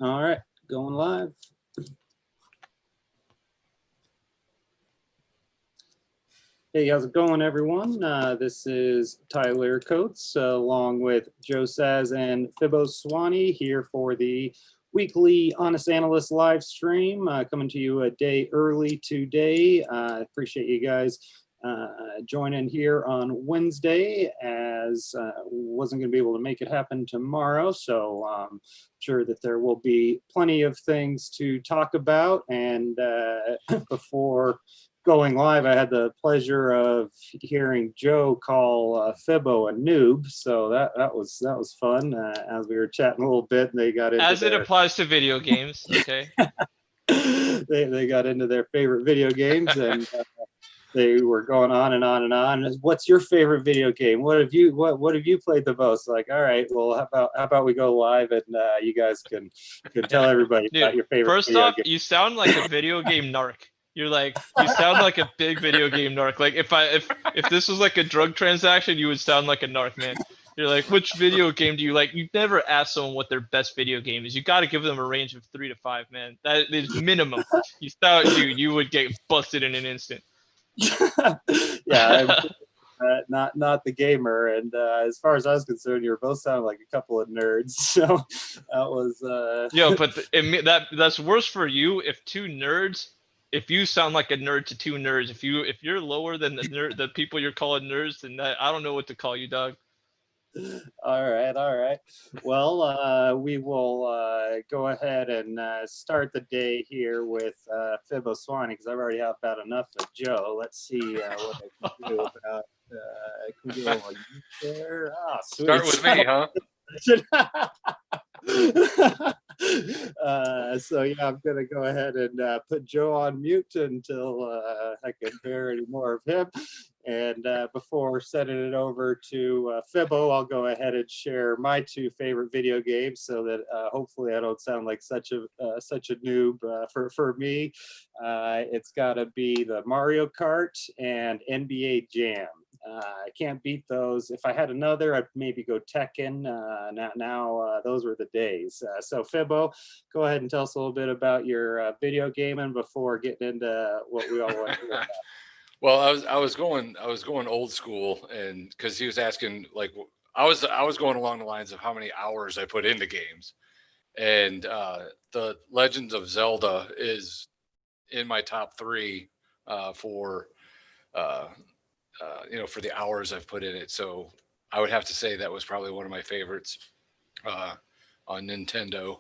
All right, going live. Hey, how's it going, everyone? This is Tyler Coates, along with Joe Saz and Fibbo Swanee here for the weekly Honest Analysts live stream, coming to you a day early today. Appreciate you guys joining here on Wednesday, as wasn't going to be able to make it happen tomorrow, so I'm sure that there will be plenty of things to talk about. And before going live, I had the pleasure of hearing Joe call Fibbo a noob, so that was fun. As we were chatting a little bit, and they got into as it applies to video games. Okay. they got into their favorite video games, and they were going on and on and on. What's your favorite video game? What have you played the most? Like, all right, well, how about we go live, and you guys can tell everybody about your favorite. First off, you sound like a video game narc. You sound like a big video game narc. Like if this was like a drug transaction, you would sound like a narc, man. You're like, which video game do you like? You've never asked someone what their best video game is. You got to give them a range of 3 to 5, man. That is minimum. You would get busted in an instant. Yeah, not the gamer. And as far as I was concerned, you were both sounding like a couple of nerds. So that was. But that's worse for you if two nerds. If you sound like a nerd to two nerds, if you're lower than the people you're calling nerds, then I don't know what to call you, dog. All right. Well, we will go ahead and start the day here with Fibbo Swanee, because I've already had about enough of Joe. Let's see what I can do about. Can we go on there? Oh, sweet. Start with me, huh? So yeah, I'm gonna go ahead and put Joe on mute until I can bear any more of him. And before sending it over to Fibbo, I'll go ahead and share my 2 favorite video games, so that hopefully I don't sound like such a noob for me. It's got to be the Mario Kart and NBA Jam. I can't beat those. If I had another, I'd maybe go Tekken. Now those were the days. So Fibbo, go ahead and tell us a little bit about your video gaming before getting into what we all want to hear about. Well, I was going old school, and because he was asking, like, I was going along the lines of how many hours I put into games, and the Legends of Zelda is in my top 3 for for the hours I've put in it. So I would have to say that was probably one of my favorites on Nintendo.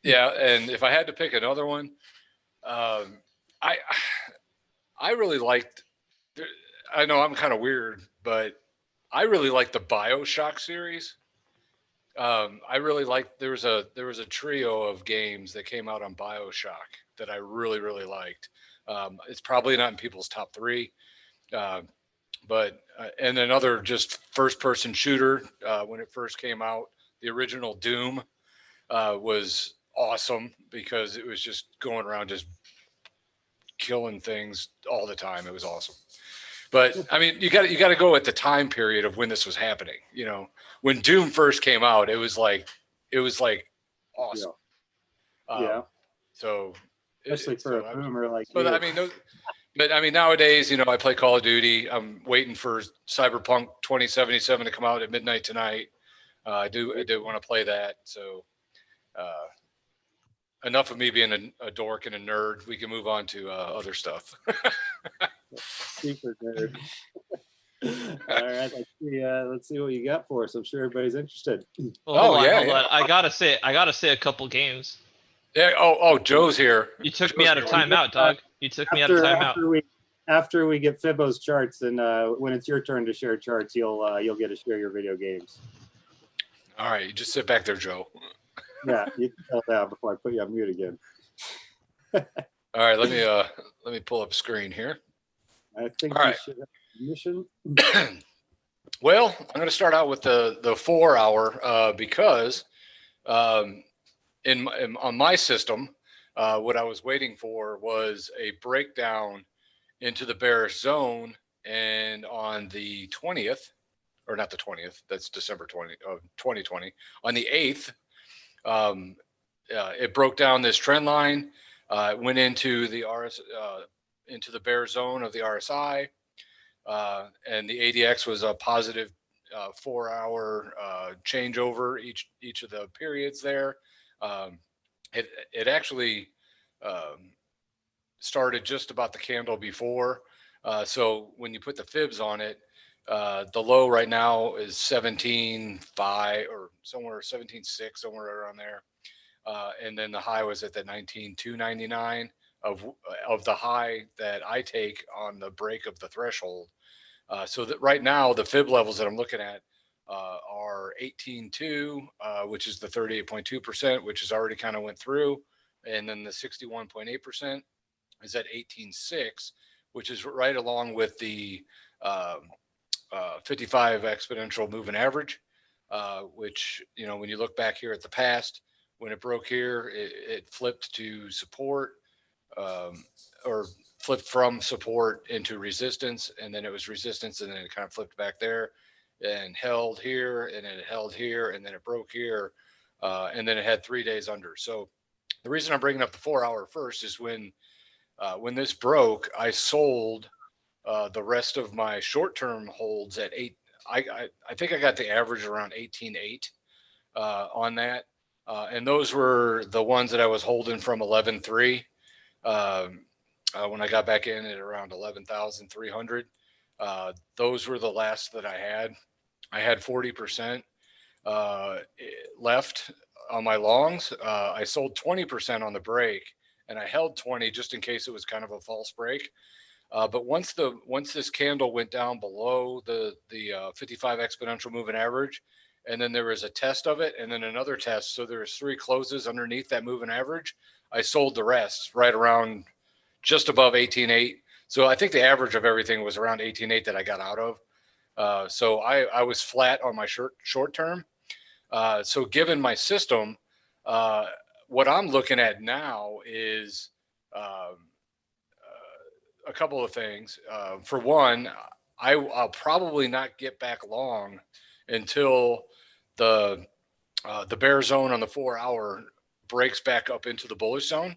Yeah, and if I had to pick another one, I really liked. I know I'm kind of weird, but I really liked the BioShock series. I really liked. There was a trio of games that came out on BioShock that I really liked. It's probably not in people's top 3, but and another just first-person shooter when it first came out. The original Doom was awesome because it was just going around just killing things all the time. It was awesome. But I mean, you got to go at the time period of when this was happening. You know, when Doom first came out, it was like awesome. Yeah. So especially for a boomer like you. But I mean, nowadays, I play Call of Duty. I'm waiting for Cyberpunk 2077 to come out at midnight tonight. I do want to play that. So enough of me being a dork and a nerd. We can move on to other stuff. Super nerd. All right, let's see what you got for us. I'm sure everybody's interested. Well, hold on. I gotta say a couple games. Yeah. Oh, Joe's here. You took me out of timeout, dog. You took me out of timeout. After we get Fibbo's charts, and when it's your turn to share charts, you'll get to share your video games. All right, you just sit back there, Joe. Yeah, you can tell that before I put you on mute again. All right, let me pull up screen here. I think you should have permission. Well, I'm going to start out with the 4 hour because on my system, what I was waiting for was a breakdown into the bearish zone, and on the 20th, or not the 20th. That's December 2020. On the 8th, it broke down this trend line. It went into the into the bear zone of the RSI, and the ADX was a positive 4-hour changeover each of the periods there. It actually started just about the candle before. So when you put the fibs on it, the low right now is 17.5 or somewhere 17.6, somewhere around there. And then the high was at the 19.299 of the high that I take on the break of the threshold. So that right now the fib levels that I'm looking at are 18.2, which is the 38.2%, which has already kind of went through, and then the 61.8% is at 18.6, which is right along with the 55 exponential moving average, which, you know, when you look back here at the past, when it broke here, it flipped to support, or flipped from support into resistance, and then it was resistance, and then it kind of flipped back there and held here, and then it held here, and then it broke here, and then it had 3 days under. So the reason I'm bringing up the 4-hour first is when this broke, I sold the rest of my short-term holds at 8. I think I got the average around 18.8 on that. And those were the ones that I was holding from 11.3 when I got back in at around 11,300. Those were the last that I had. I had 40% left on my longs. I sold 20% on the break, and I held 20 just in case it was kind of a false break. But once this candle went down below the 55 exponential moving average, and then there was a test of it, and then another test. So there was 3 closes underneath that moving average. I sold the rest right around just above 18.8. So I think the average of everything was around 18.8 that I got out of. So I was flat on my short term. So given my system, what I'm looking at now is a couple of things. For one, I'll probably not get back long until the bear zone on the 4-hour breaks back up into the bullish zone.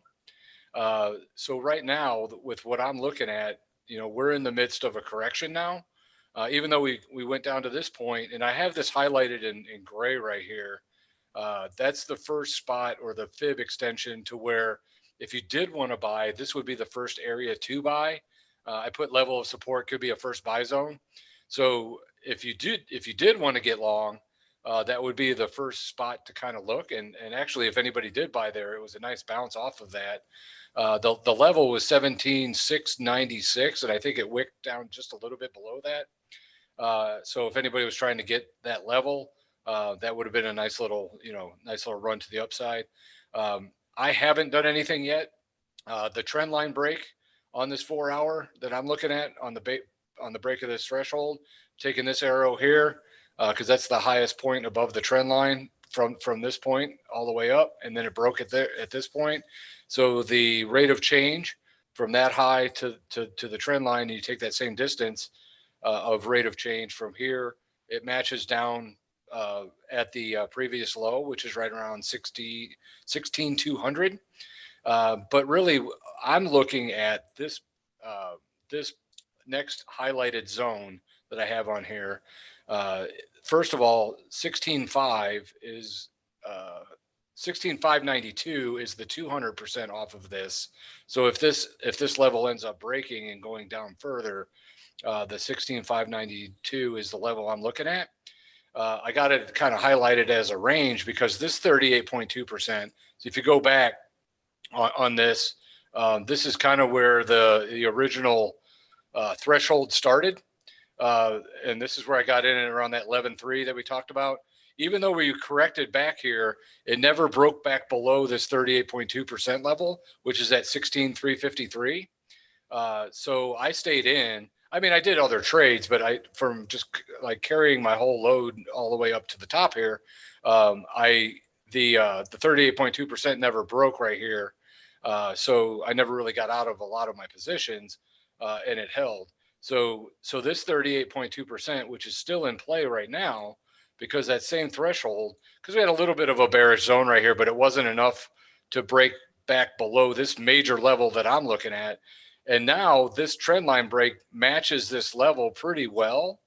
So right now, with what I'm looking at, you know, we're in the midst of a correction now. Even though we went down to this point, and I have this highlighted in gray right here, that's the first spot or the fib extension to where if you did want to buy, this would be the first area to buy. I put level of support could be a first buy zone. So if you did want to get long, that would be the first spot to kind of look. And actually, if anybody did buy there, it was a nice bounce off of that. The level was 17,696, and I think it wicked down just a little bit below that. So if anybody was trying to get that level, that would have been a nice little run to the upside. I haven't done anything yet. The trend line break on this 4-hour that I'm looking at on the break of this threshold, taking this arrow here, because that's the highest point above the trend line from this point all the way up, and then it broke it there at this point. So the rate of change from that high to the trend line, and you take that same distance of rate of change from here, it matches down at the previous low, which is right around 16,200. But really, I'm looking at this next highlighted zone that I have on here. First of all, 16.5 is 16,592 is the 200% off of this. So if this level ends up breaking and going down further, the 16,592 is the level I'm looking at. I got it kind of highlighted as a range because this 38.2%. So if you go back on this, this is kind of where the original threshold started. And this is where I got in and around that 11.3 that we talked about. Even though we corrected back here, it never broke back below this 38.2% level, which is at 16,353. So I stayed in. I mean, I did other trades, but from just like carrying my whole load all the way up to the top here, the 38.2% never broke right here. So I never really got out of a lot of my positions, and it held. So this 38.2%, which is still in play right now, because that same threshold, because we had a little bit of a bearish zone right here, but it wasn't enough to break back below this major level that I'm looking at. And now this trend line break matches this level pretty well,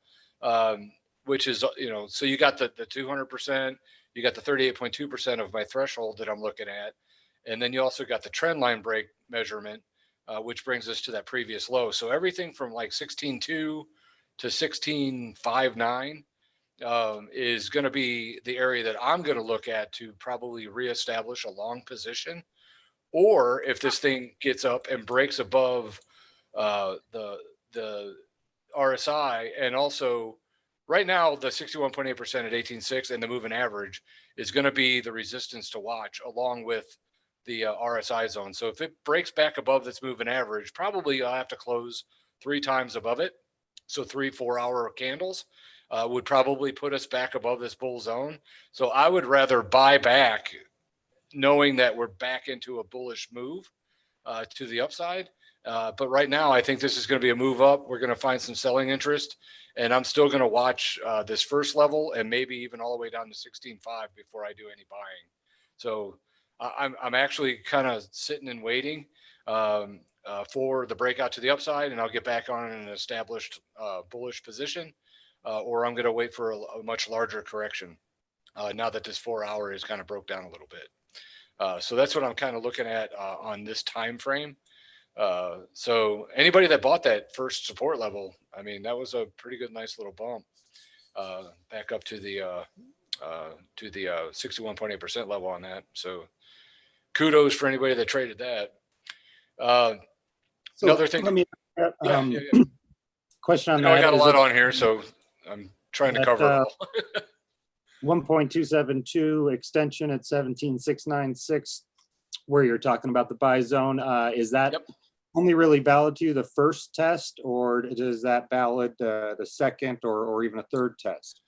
which is, so you got the 200%, you got the 38.2% of my threshold that I'm looking at. And then you also got the trend line break measurement, which brings us to that previous low. So everything from like 16.2 to 16.59 is going to be the area that I'm going to look at to probably reestablish a long position. Or if this thing gets up and breaks above the RSI, and also right now the 61.8% at 18.6 and the moving average is going to be the resistance to watch, along with the RSI zone. So if it breaks back above this moving average, probably I'll have to close 3 times above it. So 3 4-hour candles would probably put us back above this bull zone. So I would rather buy back knowing that we're back into a bullish move to the upside. But right now, I think this is going to be a move up. We're going to find some selling interest, and I'm still going to watch this first level and maybe even all the way down to 16.5 before I do any buying. So I'm actually kind of sitting and waiting for the breakout to the upside, and I'll get back on an established bullish position, or I'm going to wait for a much larger correction now that this 4-hour is kind of broke down a little bit. So that's what I'm kind of looking at on this time frame. So anybody that bought that first support level, I mean, that was a pretty good, nice little bump back up to the 61.8% level on that. So kudos for anybody that traded that. So another thing. Let me, question on that. I got a lot on here, so I'm trying to cover it all. 1.272 extension at 17,696, where you're talking about the buy zone. Is that only really valid to you the first test, or is that valid the second or even a third test?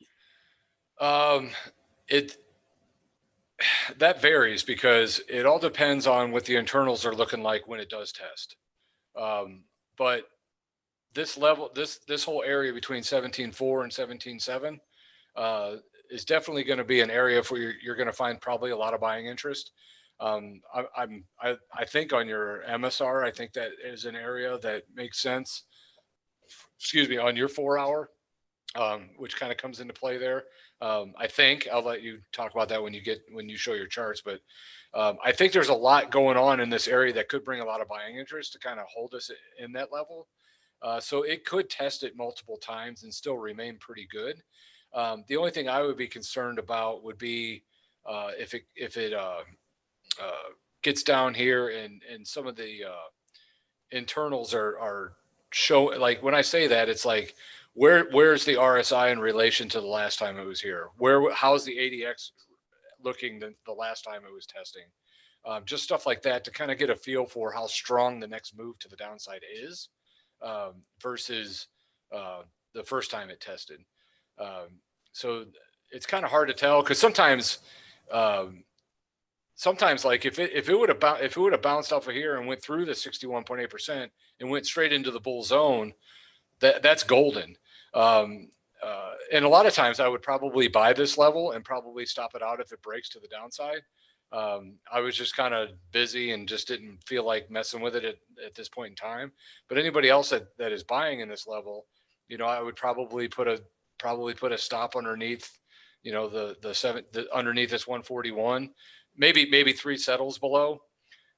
That varies because it all depends on what the internals are looking like when it does test. But this level, this whole area between 17.4 and 17.7 is definitely going to be an area where you're going to find probably a lot of buying interest. I think on your EMASAR, I think that is an area that makes sense. Excuse me, on your 4-hour, which kind of comes into play there. I think I'll let you talk about that when you show your charts, but I think there's a lot going on in this area that could bring a lot of buying interest to kind of hold us in that level. So it could test it multiple times and still remain pretty good. The only thing I would be concerned about would be if it gets down here and some of the internals are showing. Like when I say that, it's like where's the RSI in relation to the last time it was here? How's the ADX looking the last time it was testing? Just stuff like that to kind of get a feel for how strong the next move to the downside is versus the first time it tested. So it's kind of hard to tell because sometimes like if it would have bounced off of here and went through the 61.8% and went straight into the bull zone, that's golden. And a lot of times I would probably buy this level and probably stop it out if it breaks to the downside. I was just kind of busy and just didn't feel like messing with it at this point in time. But anybody else that is buying in this level, I would probably put a stop underneath, underneath this 141, maybe 3 settles below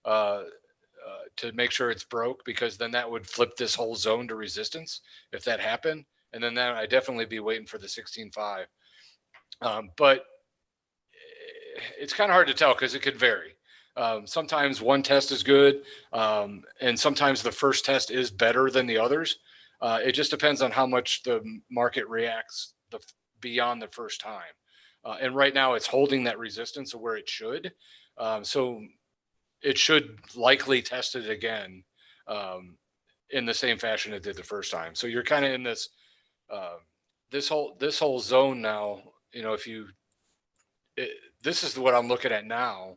to make sure it's broke, because then that would flip this whole zone to resistance if that happened. And then that I'd definitely be waiting for the 16.5. But it's kind of hard to tell because it could vary. Sometimes one test is good, and sometimes the first test is better than the others. It just depends on how much the market reacts beyond the first time. And right now it's holding that resistance of where it should. So it should likely test it again in the same fashion it did the first time. So you're kind of in this this whole zone now. This is what I'm looking at now,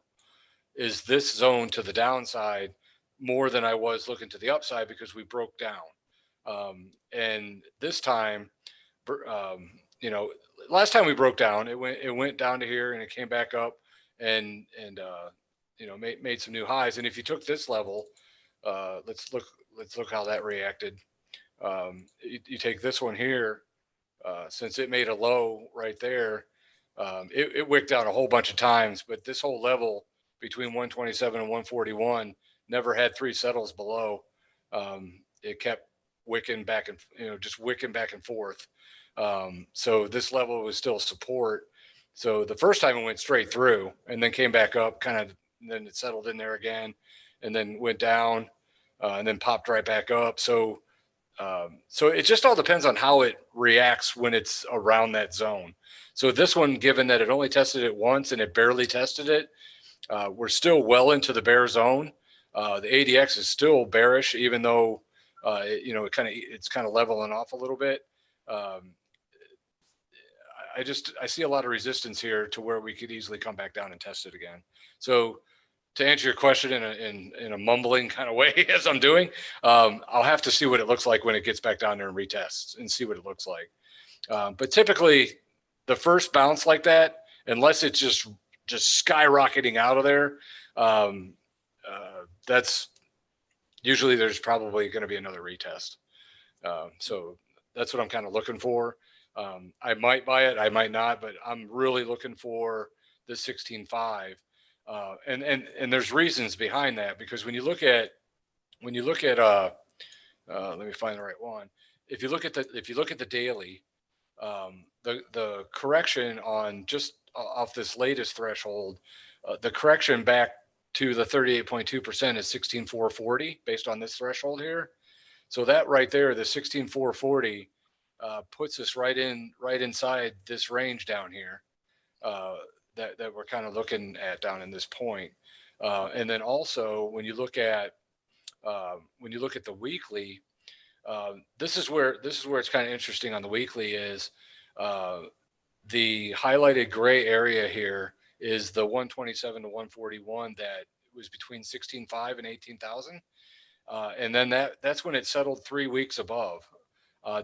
is this zone to the downside more than I was looking to the upside because we broke down. And this time, you know, last time we broke down, it went down to here and it came back up and you know, made some new highs. And if you took this level, let's look how that reacted. You take this one here, since it made a low right there, it wicked out a whole bunch of times, but this whole level between 127 and 141 never had 3 settles below. It kept wicking back and, you know, just wicking back and forth. So this level was still support. So the first time it went straight through and then came back up, kind of, then it settled in there again and then went down and then popped right back up. So it just all depends on how it reacts when it's around that zone. So this one, given that it only tested it once and it barely tested it, we're still well into the bear zone. The ADX is still bearish, even though you know, it's kind of leveling off a little bit. I see a lot of resistance here to where we could easily come back down and test it again. So to answer your question in a mumbling kind of way as I'm doing, I'll have to see what it looks like when it gets back down there and retests and see what it looks like. But typically the first bounce like that, unless it's just skyrocketing out of there, that's usually there's probably going to be another retest. So that's what I'm kind of looking for. I might buy it, I might not, but I'm really looking for the 16.5. And there's reasons behind that, because when you look at let me find the right one. If you look at the daily, the correction on just off this latest threshold, the correction back to the 38.2% is 16,440 based on this threshold here. So that right there, the 16,440 puts us right inside this range down here that we're kind of looking at down in this point. And then also when you look at the weekly, this is where it's kind of interesting on the weekly is the highlighted gray area here is the 127 to 141 that was between 16.5 and 18,000. And then that's when it settled 3 weeks above.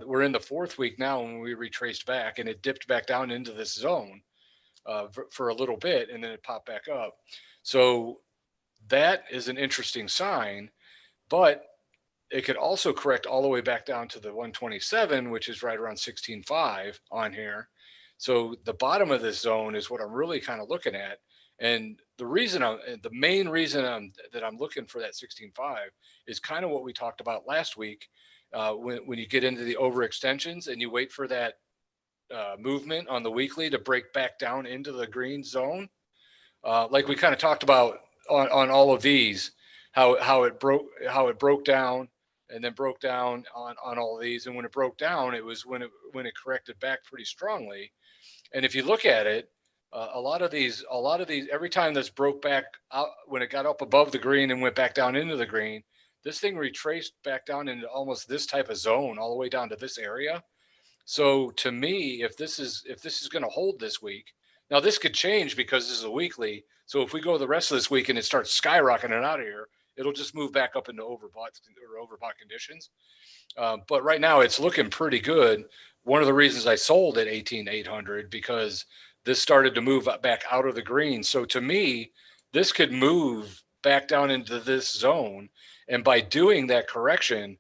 We're in the 4th week now when we retraced back, and it dipped back down into this zone for a little bit, and then it popped back up. So that is an interesting sign, but it could also correct all the way back down to the 127, which is right around 16.5 on here. So the bottom of this zone is what I'm really kind of looking at. And the main reason that I'm looking for that 16.5 is kind of what we talked about last week. When you get into the overextensions and you wait for that movement on the weekly to break back down into the green zone, like we kind of talked about on all of these, how it broke down and then broke down on all of these. And when it broke down, it was when it corrected back pretty strongly. And if you look at it, a lot of these, every time this broke back out, when it got up above the green and went back down into the green, this thing retraced back down into almost this type of zone all the way down to this area. So to me, if this is going to hold this week, now this could change because this is a weekly. So if we go the rest of this week and it starts skyrocketing out of here, it'll just move back up into overbought conditions. But right now it's looking pretty good. One of the reasons I sold at 18,800 because this started to move back out of the green. So to me, this could move back down into this zone. And by doing that correction,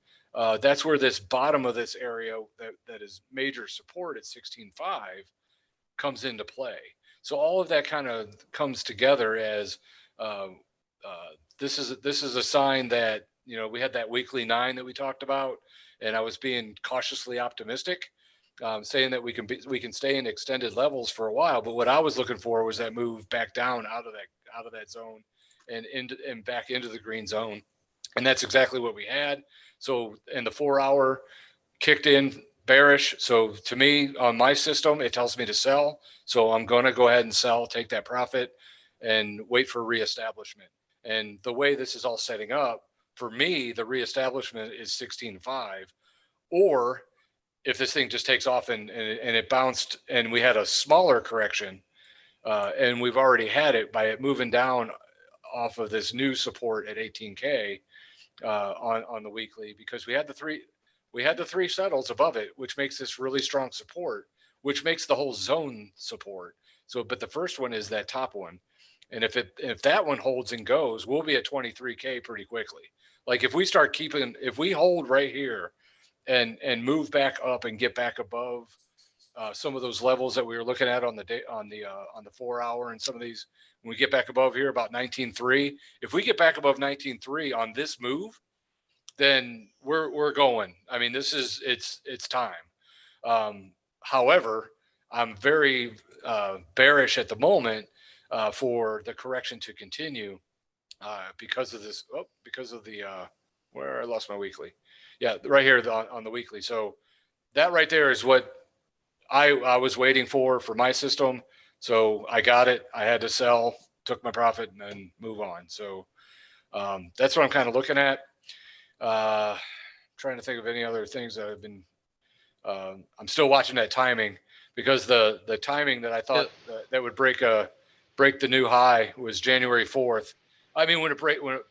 that's where this bottom of this area that is major support at 16.5 comes into play. So all of that kind of comes together as this is a sign that, you know, we had that weekly 9 that we talked about, and I was being cautiously optimistic, saying that we can stay in extended levels for a while. But what I was looking for was that move back down out of that zone and back into the green zone. And that's exactly what we had. So, and the 4 hour kicked in bearish. So to me, on my system, it tells me to sell. So I'm going to go ahead and sell, take that profit and wait for reestablishment. And the way this is all setting up, for me, the reestablishment is 16.5, or if this thing just takes off and it bounced and we had a smaller correction, and we've already had it by it moving down off of this new support at 18K on the weekly, because we had We had the 3 settles above it, which makes this really strong support, which makes the whole zone support. So, but the first one is that top one. And if that one holds and goes, we'll be at 23K pretty quickly. Like if we hold right here and move back up and get back above some of those levels that we were looking at on the 4 hour and some of these, when we get back above here about 19.3, if we get back above 19.3 on this move, then we're going. I mean, it's time. However, I'm very bearish at the moment for the correction to continue because of this. Because of the where I lost my weekly. Yeah, right here on the weekly. So that right there is what I was waiting for my system. So I got it. I had to sell, took my profit, and then move on. So that's what I'm kind of looking at. Trying to think of any other things that I've been. I'm still watching that timing because the timing that I thought that would break the new high was January 4th. I mean, when it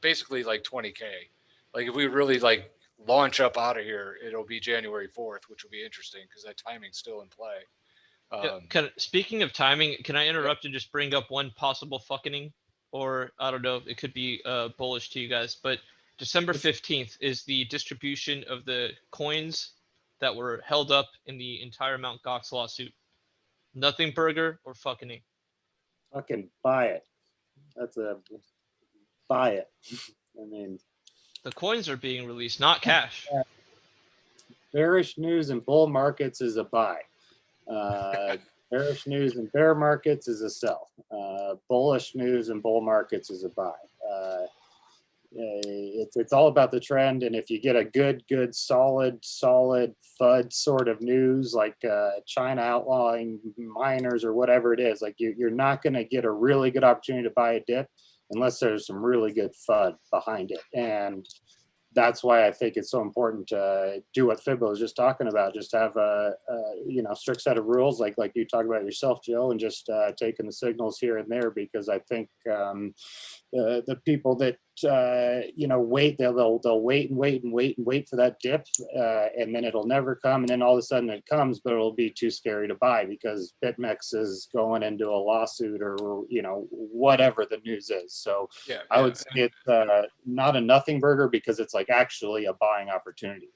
basically like 20K. Like if we really like launch up out of here, it'll be January 4th, which will be interesting because that timing's still in play. Speaking of timing, can I interrupt and just bring up one possible fucking, or I don't know, it could be bullish to you guys, but December 15th is the distribution of the coins that were held up in the entire Mt. Gox lawsuit. Nothing burger or fucking. Fucking buy it. Buy it. I mean, the coins are being released, not cash. Bearish news in bull markets is a buy. Bearish news in bear markets is a sell. Bullish news in bull markets is a buy. It's all about the trend, and if you get a good, solid FUD sort of news like China outlawing miners or whatever it is, like you're not going to get a really good opportunity to buy a dip unless there's some really good FUD behind it. And that's why I think it's so important to do what Fibbo was just talking about. Just have a strict set of rules, like you talk about yourself, Joe, and just taking the signals here and there. Because I think the people that wait, they'll wait for that dip, and then it'll never come, and then all of a sudden it comes, but it'll be too scary to buy because BitMEX is going into a lawsuit or whatever the news is. So I would say it's not a nothing burger because it's like actually a buying opportunity.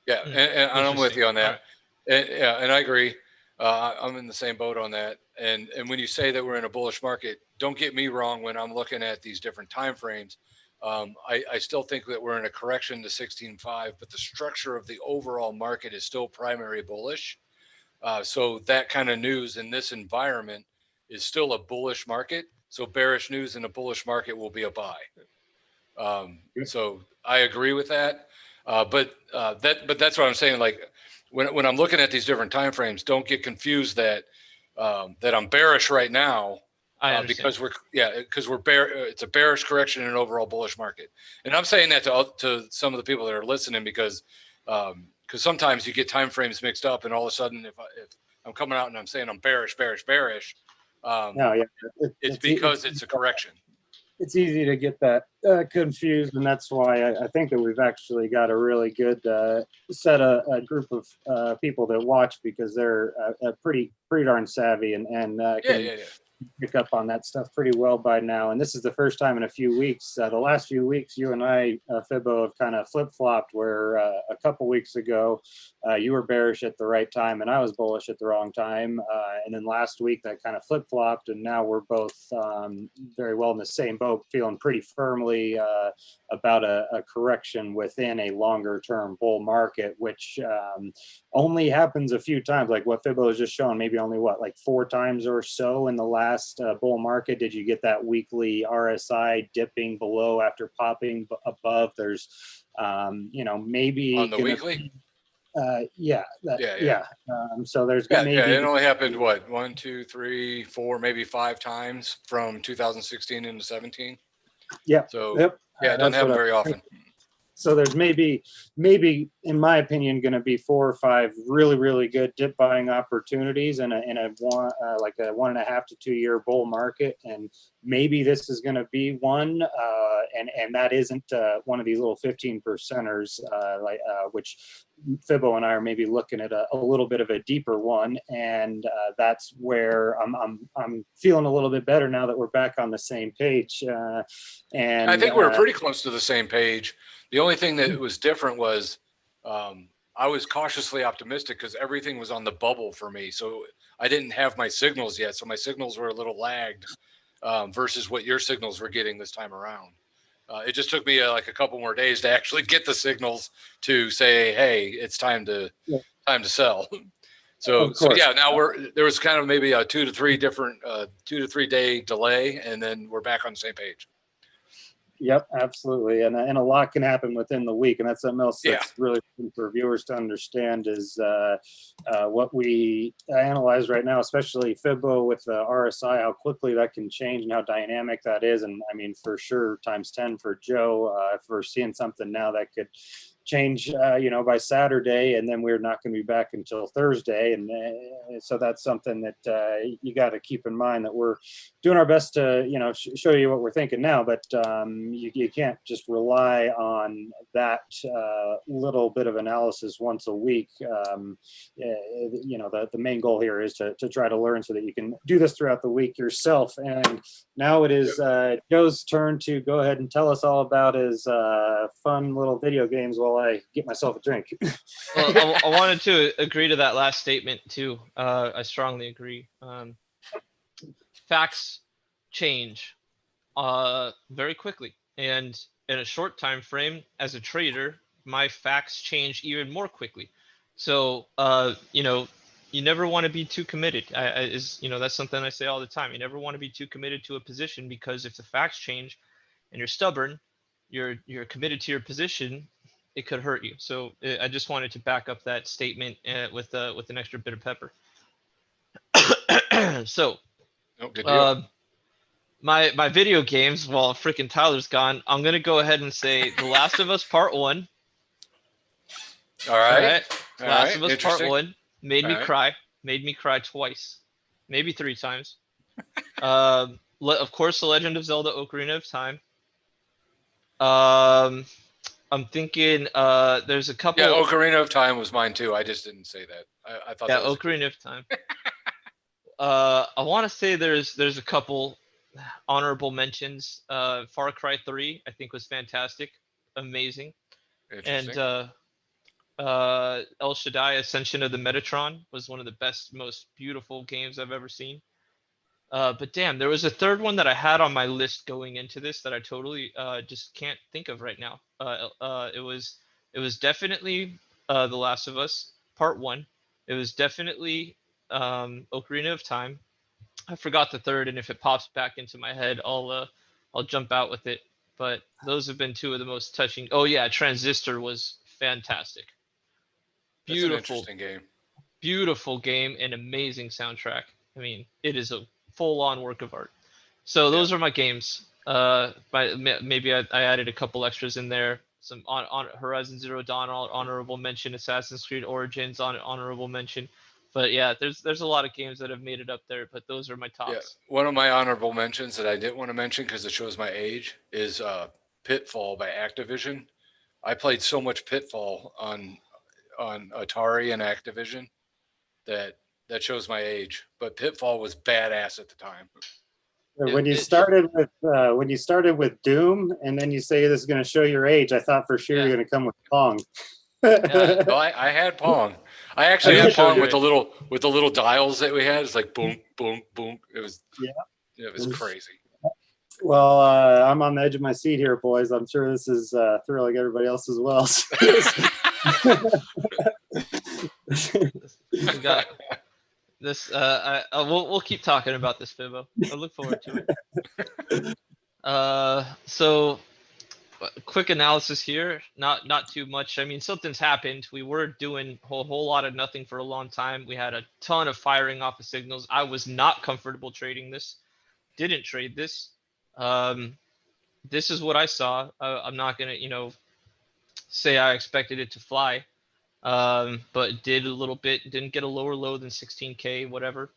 Yeah, and I'm with you on that. And I agree. I'm in the same boat on that. And when you say that we're in a bullish market, don't get me wrong when I'm looking at these different time frames. I still think that we're in a correction to 16.5, but the structure of the overall market is still primary bullish. So that kind of news in this environment is still a bullish market. So bearish news in a bullish market will be a buy. So I agree with that. But that's what I'm saying. Like when I'm looking at these different time frames, don't get confused that I'm bearish right now. Because we're it's a bearish correction in an overall bullish market. And I'm saying that to some of the people that are listening because sometimes you get time frames mixed up, and all of a sudden if I'm coming out and I'm saying I'm bearish, it's because it's a correction. It's easy to get that confused, and that's why I think that we've actually got a really good a group of people that watch, because they're pretty darn savvy and can pick up on that stuff pretty well by now. And this is the first time in a few weeks. The last few weeks, you and I, Fibbo, have kind of flip-flopped where a couple weeks ago, you were bearish at the right time and I was bullish at the wrong time. And then last week that kind of flip-flopped, and now we're both very well in the same boat, feeling pretty firmly about a correction within a longer-term bull market, which only happens a few times. Like what Fibbo was just showing, maybe only like 4 times or so in the last bull market did you get that weekly RSI dipping below after popping above. There's maybe on the weekly. So there's it only happened 1, 2, 3, 4, maybe 5 times from 2016 into 17. So it doesn't happen very often. So there's maybe in my opinion going to be 4 or 5 really good dip buying opportunities in a 1.5 to 2 year bull market, and maybe this is going to be one, and that isn't one of these little 15 percenters, which Fibbo and I are maybe looking at a little bit of a deeper one, and that's where I'm feeling a little bit better now that we're back on the same page. And I think we're pretty close to the same page. The only thing that was different was I was cautiously optimistic because everything was on the bubble for me. So I didn't have my signals yet. So my signals were a little lagged versus what your signals were getting this time around. It just took me like a couple more days to actually get the signals to say, hey, it's time to sell. So yeah, now there was kind of maybe a 2 to 3 day delay, and then we're back on the same page. Yep, absolutely, and a lot can happen within the week, and that's something else that's really important for viewers to understand is what we analyze right now, especially Fibbo with RSI, how quickly that can change and how dynamic that is, and I mean for sure times 10 for Joe. If we're seeing something now that could change, by Saturday, and then we're not going to be back until Thursday, and so that's something that you got to keep in mind, that we're doing our best to show you what we're thinking now, but you can't just rely on that little bit of analysis once a week. The main goal here is to try to learn so that you can do this throughout the week yourself. And now it is Joe's turn to go ahead and tell us all about his fun little video games while I get myself a drink. Well, I wanted to agree to that last statement too. I strongly agree. Facts change very quickly, and in a short time frame, as a trader, my facts change even more quickly. So you never want to be too committed. That's something I say all the time. You never want to be too committed to a position, because if the facts change and you're stubborn, you're committed to your position, it could hurt you. So I just wanted to back up that statement with an extra bit of pepper. So my video games, while freaking Tyler's gone, I'm gonna go ahead and say The Last of Us Part 1. All right. Last of Us Part 1 made me cry twice, maybe 3 times. Of course, The Legend of Zelda: Ocarina of Time. I'm thinking there's a couple. Yeah, Ocarina of Time was mine too. I just didn't say that. I thought that was Ocarina of Time. I want to say there's a couple honorable mentions. Far Cry 3, I think, was fantastic, amazing. And El Shaddai: Ascension of the Metatron was one of the best, most beautiful games I've ever seen. But damn, there was a third one that I had on my list going into this that I totally just can't think of right now. It was definitely The Last of Us Part 1. It was definitely Ocarina of Time. I forgot the third, and if it pops back into my head, I'll jump out with it. But those have been 2 of the most touching. Oh yeah, Transistor was fantastic. Beautiful, that's an interesting game. Beautiful game and amazing soundtrack. I mean, it is a full-on work of art. So those are my games. Maybe I added a couple extras in there. Some on Horizon Zero Dawn honorable mention, Assassin's Creed Origins honorable mention. But yeah, there's a lot of games that have made it up there, but those are my tops. Yeah. One of my honorable mentions that I didn't want to mention because it shows my age is Pitfall by Activision. I played so much Pitfall on Atari and Activision that shows my age. But Pitfall was badass at the time. When you started with Doom, and then you say this is going to show your age, I thought for sure you're going to come with Pong. No, I had Pong. I actually had Pong with the little dials that we had. It's like boom, boom, boom. It was crazy. Well, I'm on the edge of my seat here, boys. I'm sure this is thrilling everybody else as well. We got this. We'll keep talking about this, Fibbo. I look forward to it. So, quick analysis here. Not too much. I mean, something's happened. We were doing a whole lot of nothing for a long time. We had a ton of firing off of signals. I was not comfortable trading this. Didn't trade this. This is what I saw. I'm not gonna, say I expected it to fly, but it did a little bit. Didn't get a lower low than 16K, whatever.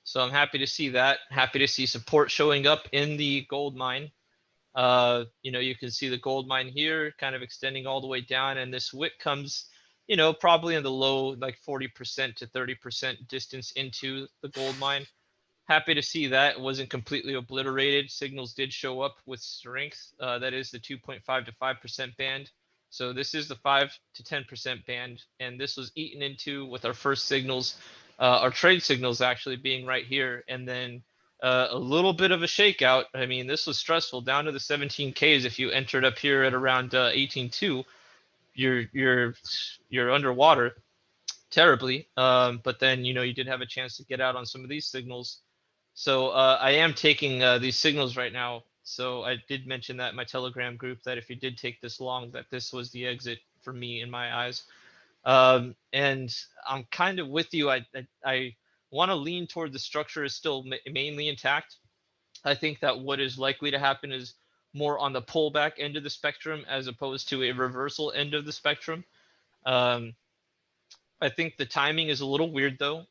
So I'm happy to see that. Happy to see support showing up in the gold mine. You can see the gold mine here kind of extending all the way down, and this wick comes, probably in the low, like 40% to 30% distance into the gold mine. Happy to see that it wasn't completely obliterated. Signals did show up with strength. That is the 2.5 to 5% band. So this is the 5 to 10% band, and this was eaten into with our first signals, our trade signals actually being right here, and then a little bit of a shakeout. I mean, this was stressful down to the 17Ks. If you entered up here at around 18.2, you're underwater terribly. But then you did have a chance to get out on some of these signals. So I am taking these signals right now. So I did mention that in my Telegram group that if you did take this long, that this was the exit for me in my eyes. And I'm kind of with you. I want to lean toward the structure is still mainly intact. I think that what is likely to happen is more on the pullback end of the spectrum as opposed to a reversal end of the spectrum. Um, I think the timing is a little weird though.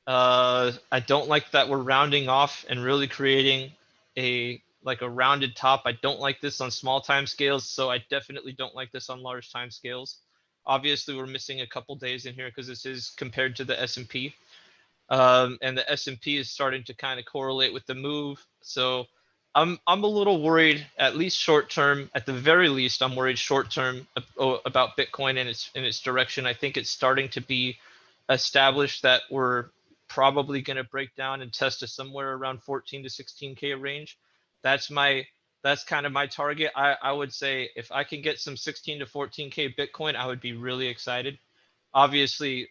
I don't like that we're rounding off and really creating a rounded top. I don't like this on small time scales, so I definitely don't like this on large time scales. Obviously, we're missing a couple days in here because this is compared to the S&P. And the S&P is starting to kind of correlate with the move. So I'm a little worried, at least short term. At the very least, I'm worried short term about Bitcoin and its direction. I think it's starting to be established that we're probably going to break down and test a somewhere around 14 to 16K range. That's kind of my target. I would say if I can get some 16 to 14K Bitcoin, I would be really excited. Obviously,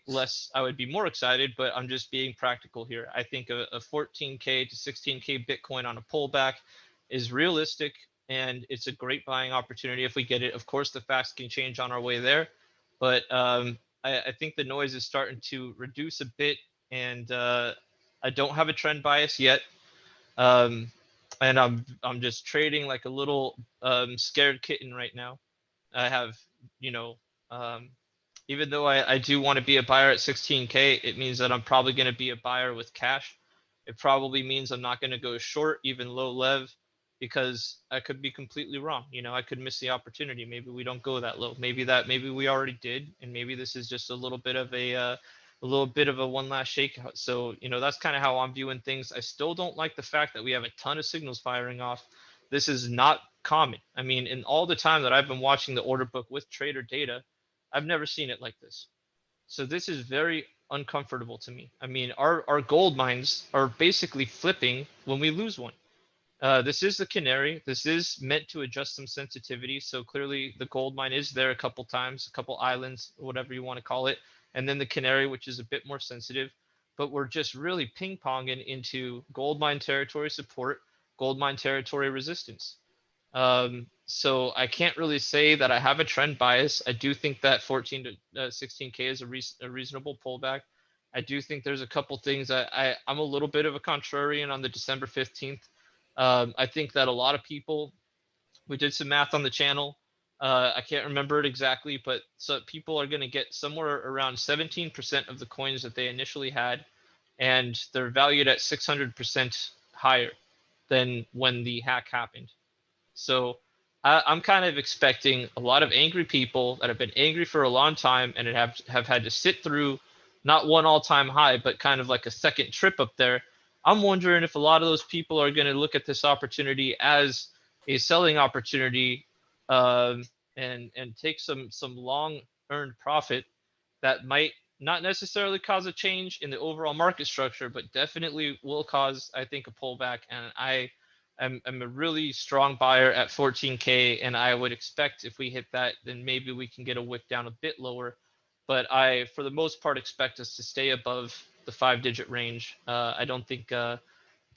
I would be more excited, but I'm just being practical here. I think a 14K to 16K Bitcoin on a pullback is realistic, and it's a great buying opportunity if we get it. Of course, the facts can change on our way there, but I think the noise is starting to reduce a bit, and I don't have a trend bias yet. And I'm just trading like a little scared kitten right now. I have, even though I do want to be a buyer at 16K, it means that I'm probably going to be a buyer with cash. It probably means I'm not going to go short, even low lev, because I could be completely wrong. I could miss the opportunity. Maybe we don't go that low. Maybe we already did, and maybe this is just a little bit of a one last shakeout. So that's kind of how I'm viewing things. I still don't like the fact that we have a ton of signals firing off. This is not common. I mean, in all the time that I've been watching the order book with trader data, I've never seen it like this. So this is very uncomfortable to me. I mean, our gold mines are basically flipping when we lose one. This is the canary. This is meant to adjust some sensitivity. So clearly the gold mine is there a couple times, a couple islands, whatever you want to call it. And then the canary, which is a bit more sensitive. But we're just really ping-ponging into gold mine territory support, gold mine territory resistance. So I can't really say that I have a trend bias. I do think that 14 to 16K is a reasonable pullback. I do think there's a couple things that I'm a little bit of a contrarian on the December 15th. I think that a lot of people, we did some math on the channel. I can't remember it exactly, but so people are going to get somewhere around 17% of the coins that they initially had, and they're valued at 600% higher than when the hack happened. So I'm kind of expecting a lot of angry people that have been angry for a long time and have had to sit through not one all-time high, but kind of like a second trip up there. I'm wondering if a lot of those people are going to look at this opportunity as a selling opportunity, and take some long earned profit that might not necessarily cause a change in the overall market structure, but definitely will cause, I think, a pullback. And I'm a really strong buyer at 14K, and I would expect if we hit that, then maybe we can get a wick down a bit lower. But I, for the most part, expect us to stay above the 5-digit range. I don't think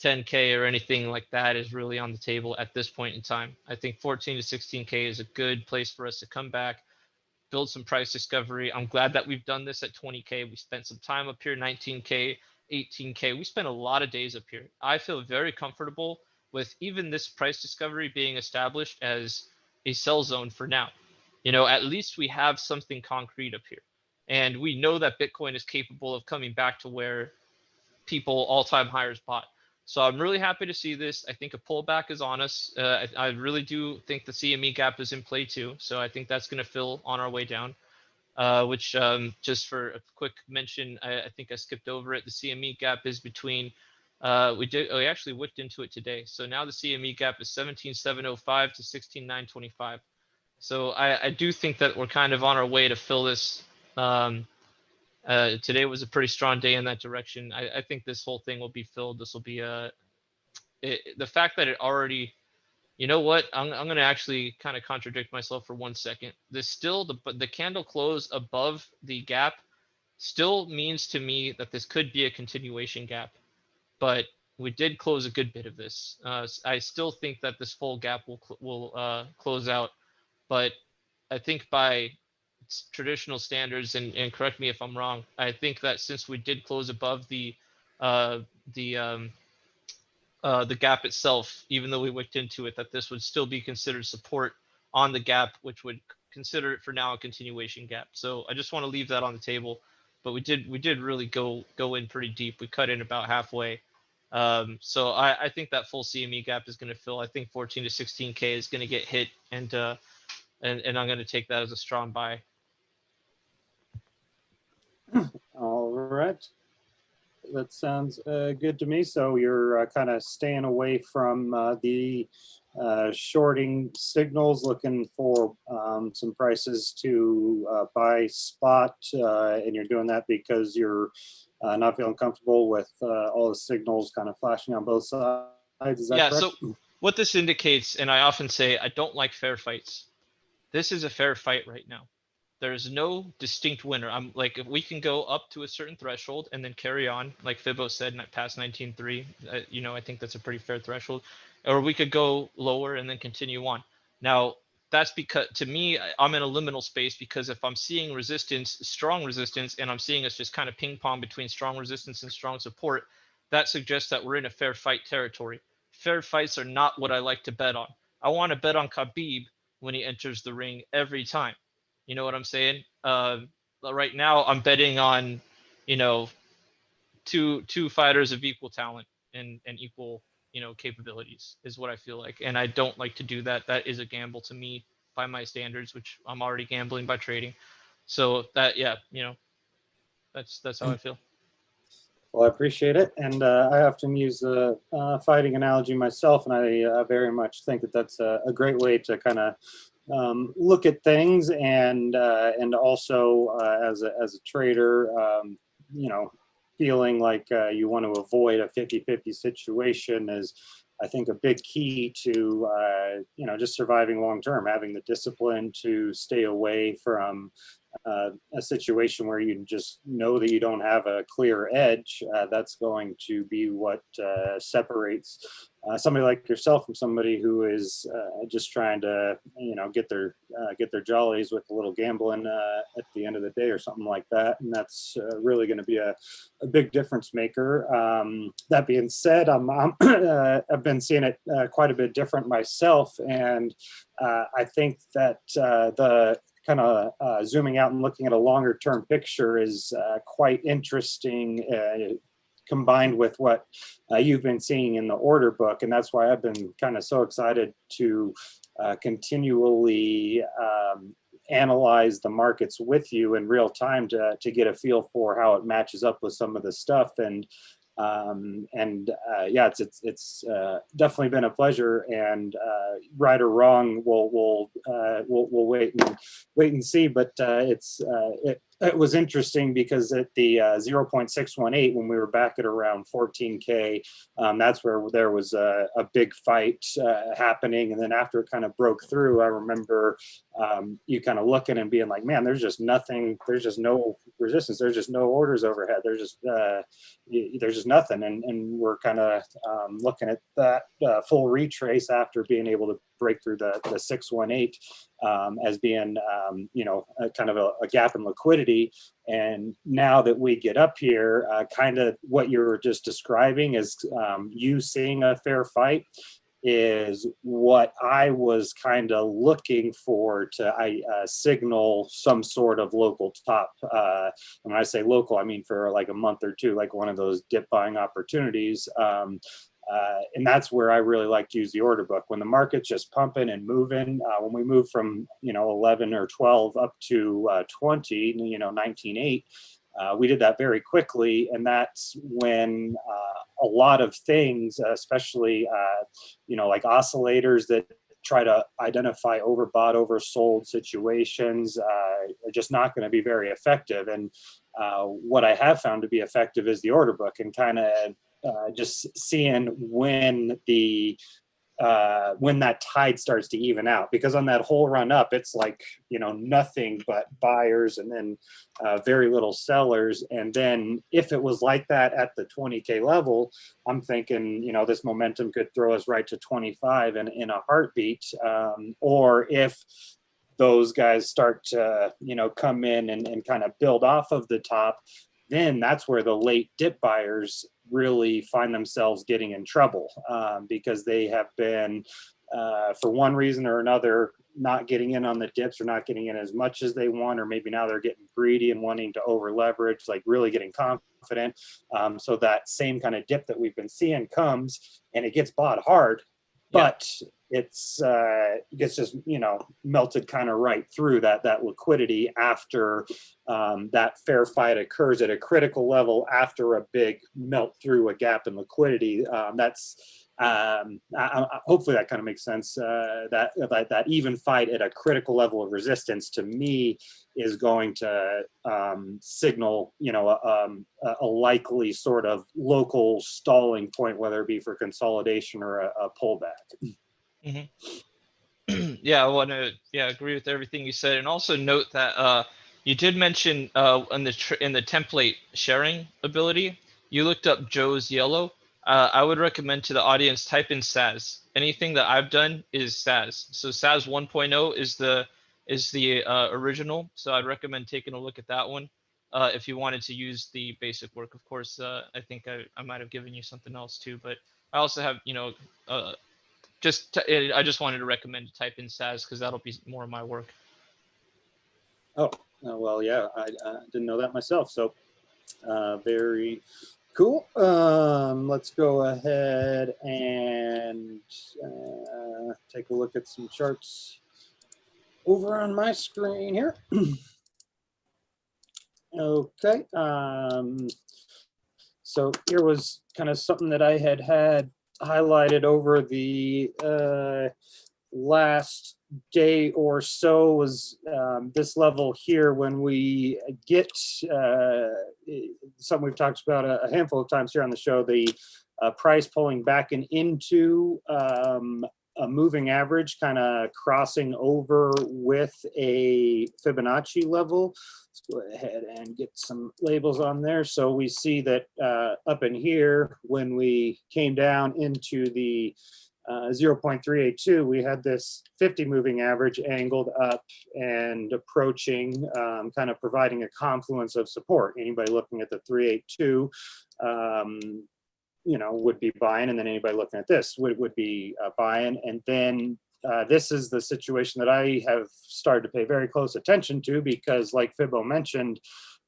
10K or anything like that is really on the table at this point in time. I think 14 to 16K is a good place for us to come back, build some price discovery. I'm glad that we've done this at 20K. We spent some time up here, 19K, 18K. We spent a lot of days up here. I feel very comfortable with even this price discovery being established as a sell zone for now. At least we have something concrete up here. And we know that Bitcoin is capable of coming back to where people all-time hires bought. So I'm really happy to see this. I think a pullback is on us. I really do think the CME gap is in play too. So I think that's going to fill on our way down. Which just for a quick mention, I think I skipped over it. The CME gap is between, we actually whipped into it today. So now the CME gap is 17,705 to 16,925. So I do think that we're kind of on our way to fill this. Today was a pretty strong day in that direction. I think this whole thing will be filled. This will be the fact that it already, you know what? I'm going to actually kind of contradict myself for 1 second. This still, the candle close above the gap still means to me that this could be a continuation gap, but we did close a good bit of this. I still think that this full gap will close out, but I think by traditional standards, and correct me if I'm wrong, I think that since we did close above the gap itself, even though we wicked into it, that this would still be considered support on the gap, which would consider it for now a continuation gap. So I just want to leave that on the table. But we did really go in pretty deep. We cut in about halfway. So I think that full CME gap is going to fill. I think 14 to 16K is going to get hit, and I'm going to take that as a strong buy. All right. That sounds good to me. So you're kind of staying away from the shorting signals, looking for some prices to buy spot, and you're doing that because you're not feeling comfortable with all the signals kind of flashing on both sides. Is that correct? So what this indicates, and I often say, I don't like fair fights. This is a fair fight right now. There's no distinct winner. I'm like, if we can go up to a certain threshold and then carry on, like Fibbo said, past 19.3, you know, I think that's a pretty fair threshold. Or we could go lower and then continue on. Now, that's because, to me, I'm in a liminal space, because if I'm seeing resistance, strong resistance, and I'm seeing us just kind of ping pong between strong resistance and strong support, that suggests that we're in a fair fight territory. Fair fights are not what I like to bet on. I want to bet on Khabib when he enters the ring every time. You know what I'm saying? Right now, I'm betting on, you know, two fighters of equal talent and equal, you know, capabilities is what I feel like. And I don't like to do that. That is a gamble to me by my standards, which I'm already gambling by trading. So that, yeah, you know, that's how I feel. Well, I appreciate it, and I often use the fighting analogy myself, and I very much think that that's a great way to kind of look at things, and also as a trader, you know, feeling like you want to avoid a 50-50 situation is, I think, a big key to you know, just surviving long term, having the discipline to stay away from a situation where you just know that you don't have a clear edge. That's going to be what separates somebody like yourself from somebody who is just trying to, you know, get their jollies with a little gambling at the end of the day or something like that. And that's really going to be a big difference maker. That being said, I've been seeing it quite a bit different myself, and I think that the kind of zooming out and looking at a longer term picture is quite interesting, combined with what you've been seeing in the order book. And that's why I've been kind of so excited to continually analyze the markets with you in real time to get a feel for how it matches up with some of the stuff. And yeah, it's definitely been a pleasure, and right or wrong, we'll wait and see. But it was interesting because at the 0.618, when we were back at around 14K, that's where there was a big fight happening. And then after it kind of broke through, I remember you kind of looking and being like, man, there's just nothing, there's just no resistance, there's just no orders overhead, there's just nothing. And we're kind of looking at that full retrace after being able to break through the 618 as being, you know, kind of a gap in liquidity. And now that we get up here, kind of what you were just describing is you seeing a fair fight. is what I was kind of looking for to signal some sort of local top. And when I say local, I mean for like a month or two, like one of those dip buying opportunities. And that's where I really like to use the order book. When the market's just pumping and moving, when we move from, 11 or 12 up to 20, 19.8, we did that very quickly. And that's when a lot of things, especially, like oscillators that try to identify overbought, oversold situations, are just not going to be very effective. And what I have found to be effective is the order book, and kind of just seeing when that tide starts to even out, because on that whole run up, it's like, nothing but buyers and then very little sellers. And then if it was like that at the 20K level, I'm thinking, this momentum could throw us right to 25 in a heartbeat. Or if those guys start to, come in and kind of build off of the top, then that's where the late dip buyers really find themselves getting in trouble, because they have been, for one reason or another, not getting in on the dips, or not getting in as much as they want, or maybe now they're getting greedy and wanting to over leverage, like really getting confident. So that same kind of dip that we've been seeing comes, and it gets bought hard, but it gets just melted kind of right through that liquidity after that fair fight occurs at a critical level, after a big melt through a gap in liquidity. Hopefully that kind of makes sense. That even fight at a critical level of resistance, to me, is going to signal a likely sort of local stalling point, whether it be for consolidation or a pullback. Mm-hmm. Yeah, I want to agree with everything you said, and also note that you did mention in the template sharing ability, you looked up Joe's Yellow. I would recommend to the audience, type in SAS. Anything that I've done is SAS. So SAS 1.0 is the original. So I'd recommend taking a look at that one if you wanted to use the basic work. Of course, I think I might have given you something else too, but I also have I just wanted to recommend to type in SAS, because that'll be more of my work. Oh, well, yeah, I didn't know that myself. So very cool. Let's go ahead and take a look at some charts over on my screen here. Okay. So here was kind of something that I had highlighted over the last day or so, was this level here. When we get something we've talked about a handful of times here on the show, the price pulling back and into a moving average, kind of crossing over with a Fibonacci level. Let's go ahead and get some labels on there. So we see that up in here, when we came down into the 0.382, we had this 50 moving average angled up and approaching, kind of providing a confluence of support. Anybody looking at the 382 would be buying, and then anybody looking at this would be buying. And then this is the situation that I have started to pay very close attention to, because like Fibbo mentioned,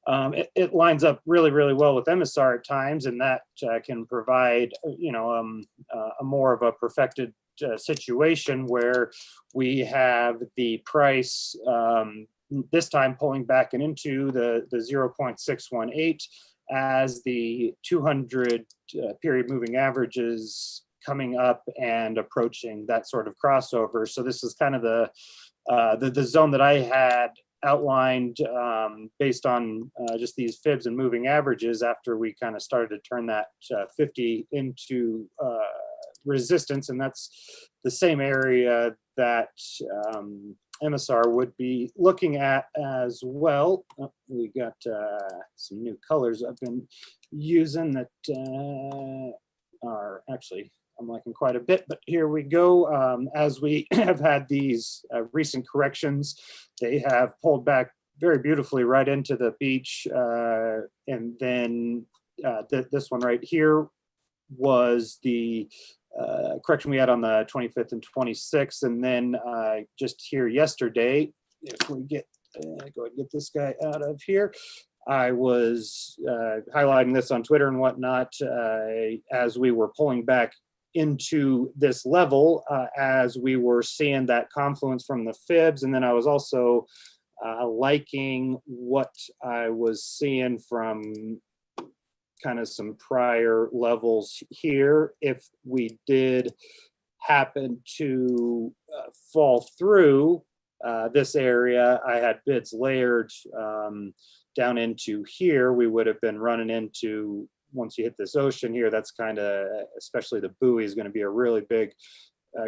it lines up really, really well with EMASAR at times, and that can provide, a more of a perfected situation where we have the price this time pulling back and into the 0.618 as the 200 period moving averages coming up and approaching that sort of crossover. So this is kind of the zone that I had outlined based on just these fibs and moving averages, after we kind of started to turn that 50 into resistance. And that's the same area that EMASAR would be looking at as well. Oh, we got some new colors I've been using that are actually, I'm liking quite a bit, but here we go. As we have had these recent corrections, they have pulled back very beautifully right into the beach. And then this one right here was the correction we had on the 25th and 26th. And then just here yesterday, if we get, go ahead and get this guy out of here. I was highlighting this on Twitter and whatnot as we were pulling back into this level, as we were seeing that confluence from the fibs. And then I was also liking what I was seeing from kind of some prior levels here. If we did happen to fall through this area, I had bids layered down into here. We would have been running into, once you hit this ocean here, that's kind of, especially the buoy is going to be a really big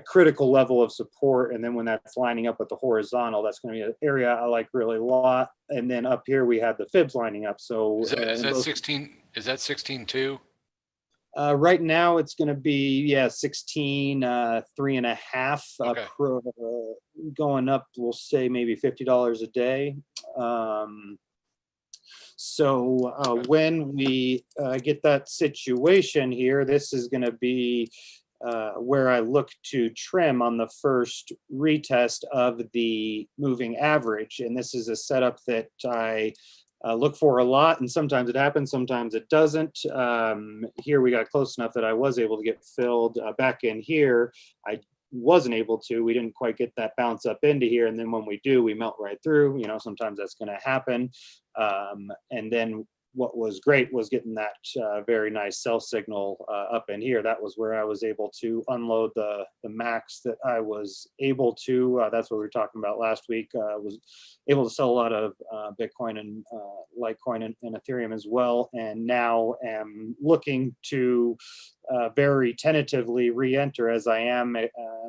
critical level of support. And then when that's lining up with the horizontal, that's going to be an area I like really a lot. And then up here we have the fibs lining up. So is that 16? Is that 16.2? Right now it's going to be 16 3.5 Okay. Going up, we'll say maybe $50 a day. So when we get that situation here, this is going to be where I look to trim on the first retest of the moving average. And this is a setup that I look for a lot, and sometimes it happens, sometimes it doesn't. Here we got close enough that I was able to get filled. Back in here, I wasn't able to. We didn't quite get that bounce up into here, and then when we do, we melt right through. You know, sometimes that's going to happen. And then what was great was getting that very nice sell signal up in here. That was where I was able to unload the max that I was able to. That's what we were talking about last week. Was able to sell a lot of Bitcoin and Litecoin and Ethereum as well. And now am looking to very tentatively re-enter, as I am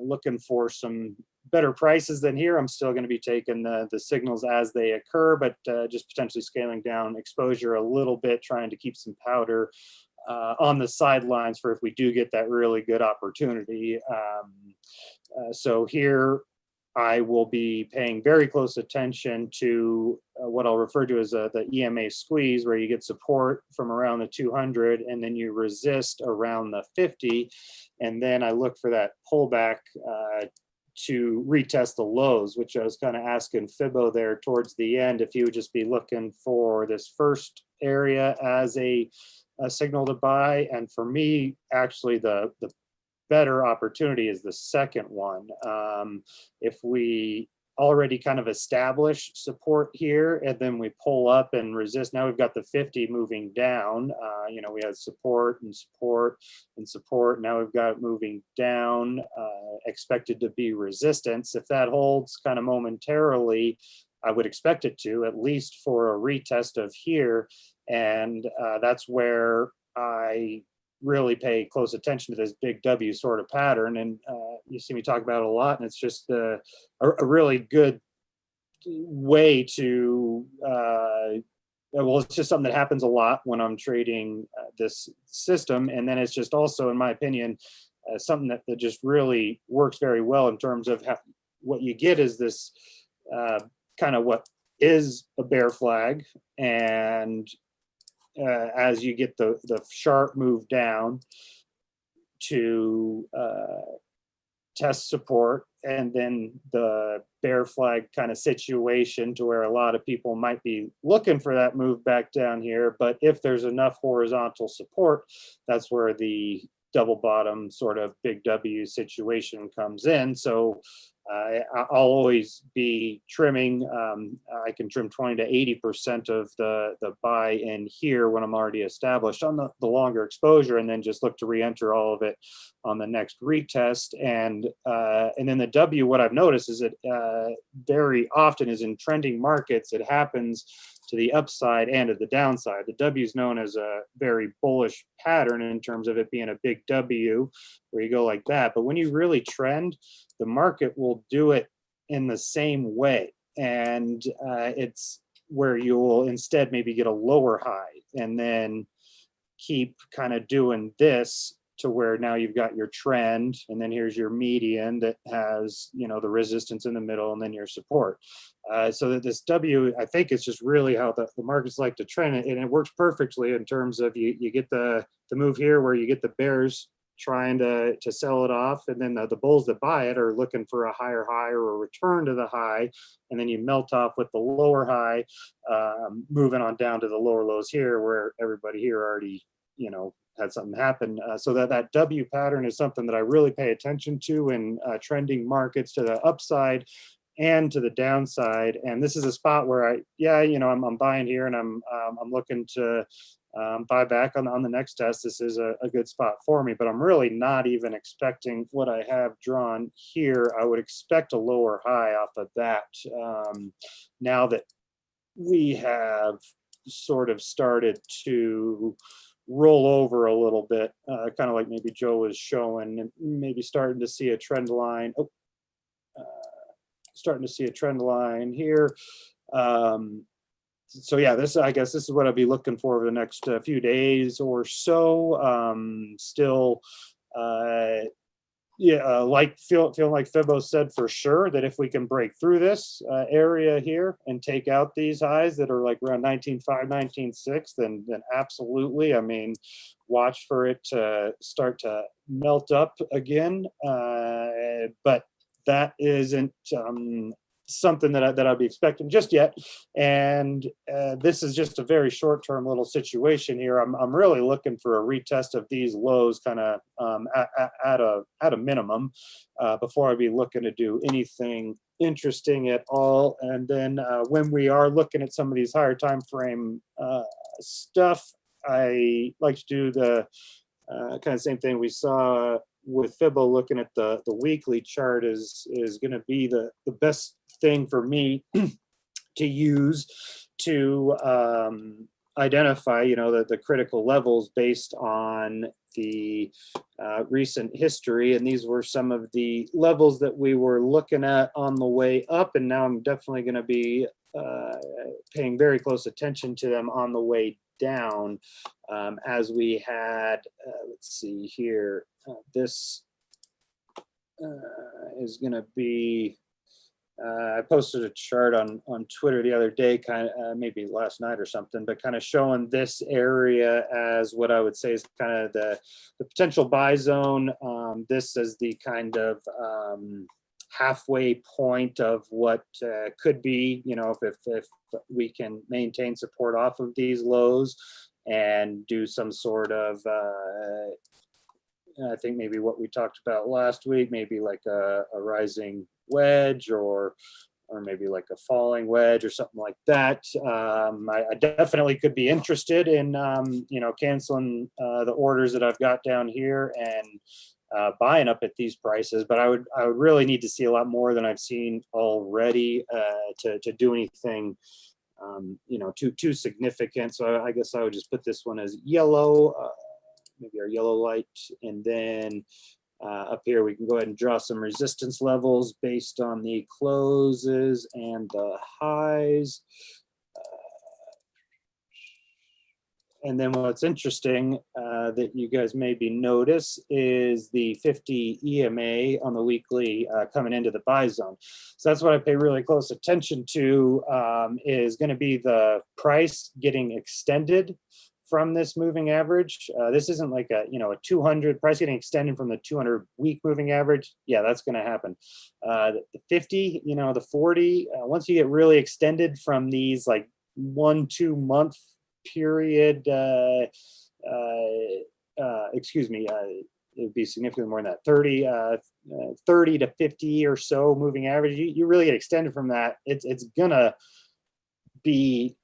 looking for some better prices than here. I'm still going to be taking the signals as they occur, but just potentially scaling down exposure a little bit, trying to keep some powder on the sidelines for if we do get that really good opportunity. So here I will be paying very close attention to what I'll refer to as the EMA squeeze, where you get support from around the 200 and then you resist around the 50. And then I look for that pullback to retest the lows, which I was kind of asking Fibbo there towards the end, if he would just be looking for this first area as a signal to buy. And for me, actually, the better opportunity is the second one. If we already kind of establish support here and then we pull up and resist, now we've got the 50 moving down. You know, we had support and support and support. Now we've got it moving down, expected to be resistance. If that holds kind of momentarily, I would expect it to, at least for a retest of here. And that's where I really pay close attention to this big W sort of pattern. And you see me talk about it a lot, and it's just a really good way to, well, it's just something that happens a lot when I'm trading this system. And then it's just also, in my opinion, something that just really works very well in terms of what you get is this kind of what is a bear flag. And as you get the sharp move down to test support, and then the bear flag kind of situation to where a lot of people might be looking for that move back down here. But if there's enough horizontal support, that's where the double bottom sort of big W situation comes in. So I'll always be trimming. I can trim 20 to 80% of the buy in here when I'm already established on the longer exposure, and then just look to re-enter all of it on the next retest. And then the W, what I've noticed is it very often is in trending markets, it happens to the upside and to the downside. The W is known as a very bullish pattern in terms of it being a big W where you go like that. But when you really trend, the market will do it in the same way. And it's where you will instead maybe get a lower high and then keep kind of doing this to where now you've got your trend, and then here's your median that has, you know, the resistance in the middle, and then your support. So that this W, I think it's just really how the markets like to trend it, and it works perfectly in terms of you get the move here where you get the bears trying to sell it off, and then the bulls that buy it are looking for a higher high or a return to the high, and then you melt off with the lower high, moving on down to the lower lows here, where everybody here already, you know, had something happen. So that W pattern is something that I really pay attention to in trending markets to the upside and to the downside. And this is a spot where I'm buying here, and I'm looking to buy back on the next test. This is a good spot for me, but I'm really not even expecting what I have drawn here. I would expect a lower high off of that. Now that we have sort of started to roll over a little bit, kind of like maybe Joe was showing, and maybe starting to see a trend line. Starting to see a trend line here. So yeah, I guess this is what I'll be looking for over the next few days or so. Still, feeling like Fibbo said for sure that if we can break through this area here and take out these highs that are like around 19.5, 19.6, then absolutely. I mean, watch for it to start to melt up again. But that isn't something that I'll be expecting just yet. And this is just a very short-term little situation here. I'm really looking for a retest of these lows, kind of at a minimum, before I'd be looking to do anything interesting at all. And then when we are looking at some of these higher time frame stuff, I like to do the kind of same thing we saw with Fibbo. Looking at the weekly chart is going to be the best thing for me to use to identify, you know, the critical levels based on the recent history. And these were some of the levels that we were looking at on the way up, and now I'm definitely going to be paying very close attention to them on the way down, as we had, let's see here, this is going to be, I posted a chart on Twitter the other day, kind of maybe last night or something, but kind of showing this area as what I would say is kind of the potential buy zone. This is the kind of halfway point of what could be, you know, if we can maintain support off of these lows and do some sort of, I think maybe what we talked about last week, maybe like a rising wedge, or maybe like a falling wedge or something like that. I definitely could be interested in, you know, canceling the orders that I've got down here and buying up at these prices, but I would really need to see a lot more than I've seen already to do anything, you know, too significant. So I guess I would just put this one as yellow, maybe our yellow light, and then up here we can go ahead and draw some resistance levels based on the closes and the highs. And then what's interesting that you guys maybe notice is the 50 EMA on the weekly coming into the buy zone. So that's what I pay really close attention to, is going to be the price getting extended from this moving average. This isn't like a, you know, a 200 price getting extended from the 200 week moving average. Yeah, that's going to happen. The 50, you know, the 40, once you get really extended from these like 1-2 month period, excuse me, it would be significantly more than that, 30 to 50 or so moving average. You really get extended from that. It's gonna be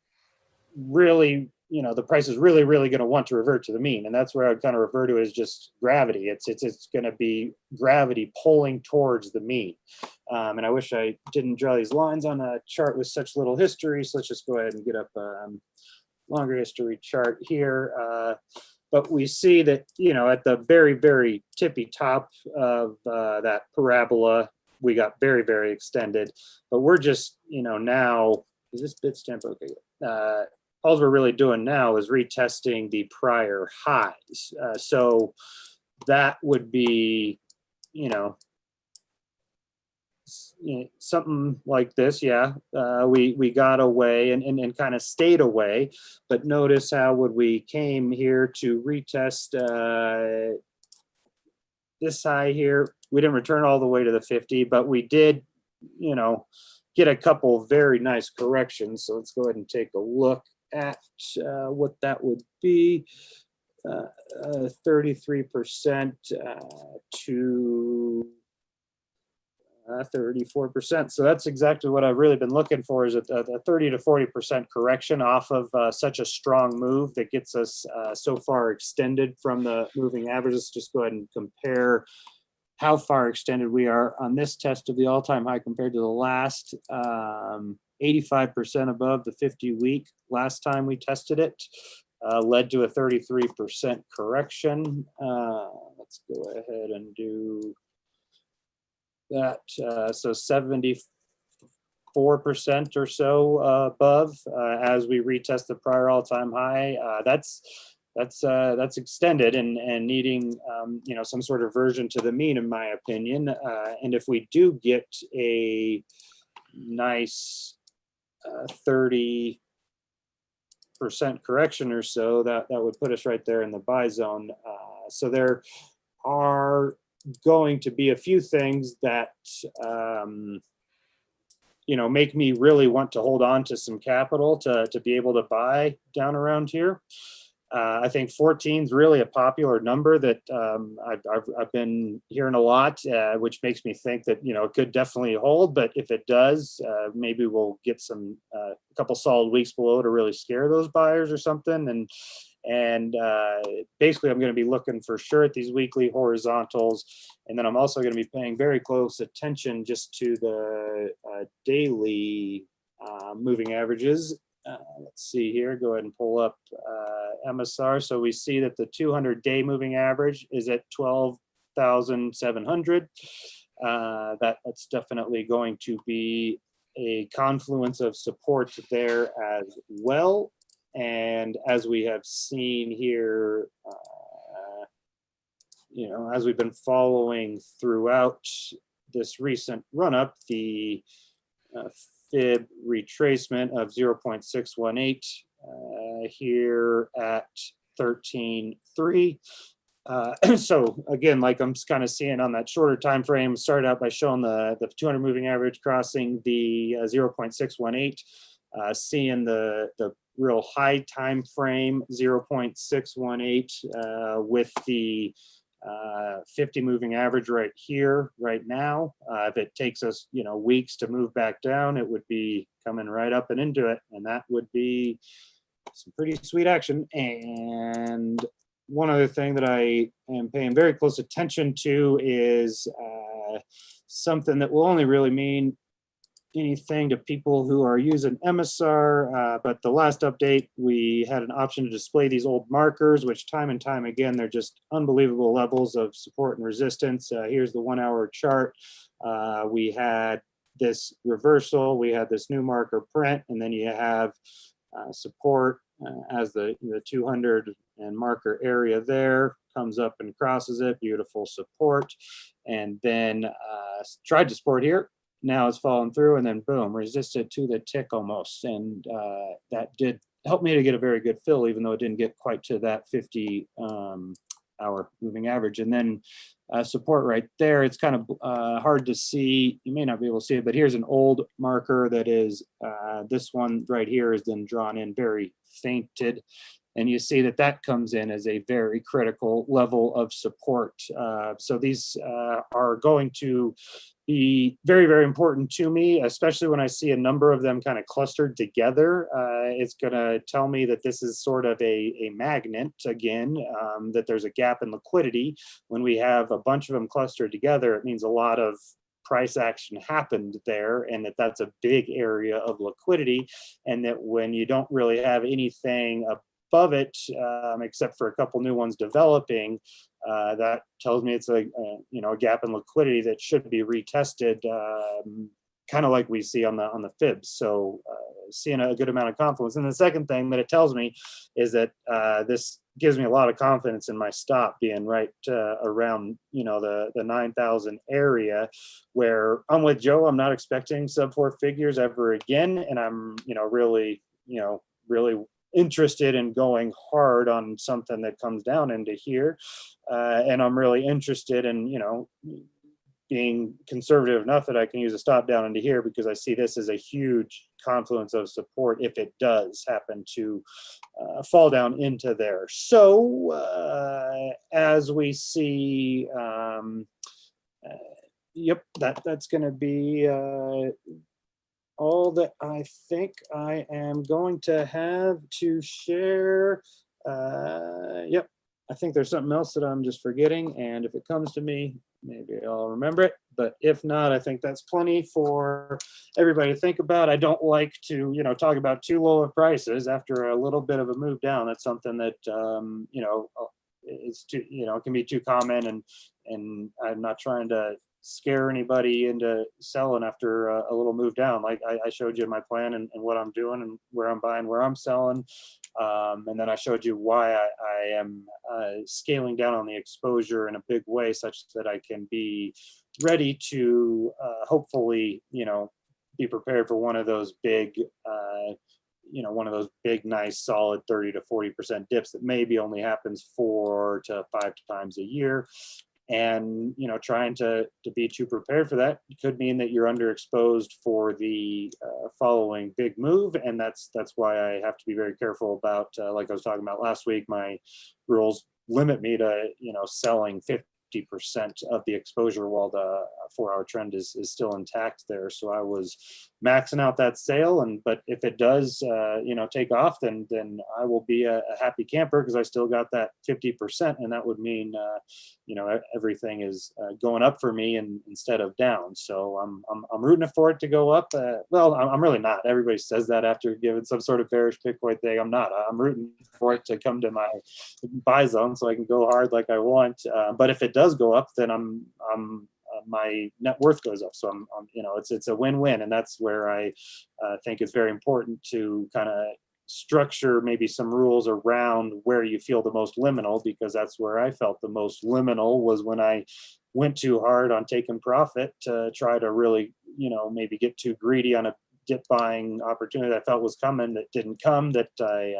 really, you know, the price is really going to want to revert to the mean, and that's where I kind of refer to as just gravity. It's going to be gravity pulling towards the mean. And I wish I didn't draw these lines on a chart with such little history. So let's just go ahead and get up longer history chart here. But we see that, you know, at the very tippy top of that parabola, we got very extended. But we're just, you know, now, is this Bitstamp? Okay. All we're really doing now is retesting the prior highs. So that would be, you know, something like this. Yeah, we got away and kind of stayed away. But notice how when we came here to retest this high here. We didn't return all the way to the 50, but we did, you know, get a couple very nice corrections. So let's go ahead and take a look at what that would be. 33% to 34%. So that's exactly what I've really been looking for, is a 30 to 40% correction off of such a strong move that gets us so far extended from the moving average. Let's just go ahead and compare how far extended we are on this test of the all-time high compared to the last. 85% above the 50-week last time we tested it. Led to a 33% correction. Let's go ahead and do that. So 74% or so above as we retest the prior all-time high. That's extended and needing you know, some sort of version to the mean, in my opinion. And if we do get a nice 30% correction or so, that would put us right there in the buy zone. So there are going to be a few things that you know, make me really want to hold on to some capital to be able to buy down around here. I think 14 is really a popular number that I've been hearing a lot, which makes me think that, you know, it could definitely hold. But if it does, maybe we'll get some a couple solid weeks below to really scare those buyers or something. And basically, I'm going to be looking for sure at these weekly horizontals, and then I'm also going to be paying very close attention just to the daily moving averages. Let's see here. Go ahead and pull up EMASAR. So we see that the 200-day moving average is at 12,700. That's definitely going to be a confluence of support there as well. And as we have seen here, you know, as we've been following throughout this recent run-up, the fib retracement of 0.618 here at 13.3. So again, like I'm kind of seeing on that shorter time frame, started out by showing the 200 moving average crossing the 0.618, seeing the real high time frame 0.618 with the 50 moving average right here, right now. If it takes us, you know, weeks to move back down, it would be coming right up and into it, and that would be some pretty sweet action. And one other thing that I am paying very close attention to is something that will only really mean anything to people who are using EMASAR, but the last update, we had an option to display these old markers, which time and time again, they're just unbelievable levels of support and resistance. Here's the 1 hour chart. We had this reversal, we had this new marker print, and then you have support as the 200 and marker area there comes up and crosses it, beautiful support. And then tried to support here. Now it's fallen through, and then boom, resisted to the tick almost. And that did help me to get a very good fill, even though it didn't get quite to that 50 hour moving average. And then support right there, it's kind of hard to see. You may not be able to see it, but here's an old marker that is, this one right here is then drawn in very fainted. And you see that that comes in as a very critical level of support. So these are going to be very, very important to me, especially when I see a number of them kind of clustered together. It's going to tell me that this is sort of a magnet again, that there's a gap in liquidity. When we have a bunch of them clustered together, it means a lot of price action happened there, and that's a big area of liquidity. And that when you don't really have anything above it, except for a couple new ones developing, that tells me it's a gap in liquidity that should be retested, kind of like we see on the fibs. So seeing a good amount of confluence. And the second thing that it tells me is that this gives me a lot of confidence in my stop being right around the 9,000 area, where I'm with Joe. I'm not expecting sub 4 figures ever again, and I'm really interested in going hard on something that comes down into here, and I'm really interested in, being conservative enough that I can use a stop down into here, because I see this as a huge confluence of support if it does happen to fall down into there. So as we see, yep, that's going to be all that I think I am going to have to share. Yep, I think there's something else that I'm just forgetting, and if it comes to me, maybe I'll remember it. But if not, I think that's plenty for everybody to think about. I don't like to, talk about too low of prices after a little bit of a move down. That's something that, it's too, it can be too common, and I'm not trying to scare anybody into selling after a little move down. Like I showed you my plan and what I'm doing and where I'm buying, where I'm selling. And then I showed you why I am scaling down on the exposure in a big way, such that I can be ready to hopefully, be prepared for one of those big, nice, solid 30 to 40% dips that maybe only happens 4 to 5 times a year. And trying to be too prepared for that could mean that you're underexposed for the following big move, and that's why I have to be very careful about, like I was talking about last week, my rules limit me to selling 50% of the exposure while the 4-hour trend is still intact there. So I was maxing out that sale, but if it does take off, then I will be a happy camper, because I still got that 50%, and that would mean everything is going up for me instead of down. So I'm rooting for it to go up. Well, I'm really not. Everybody says that after giving some sort of bearish Bitcoin thing. I'm not. I'm rooting for it to come to my buy zone so I can go hard like I want. But if it does go up, then my net worth goes up. So I'm it's a win-win, and that's where I think it's very important to kind of structure maybe some rules around where you feel the most liminal, because that's where I felt the most liminal was when I went too hard on taking profit to try to really maybe get too greedy on a dip buying opportunity that I felt was coming that didn't come, that I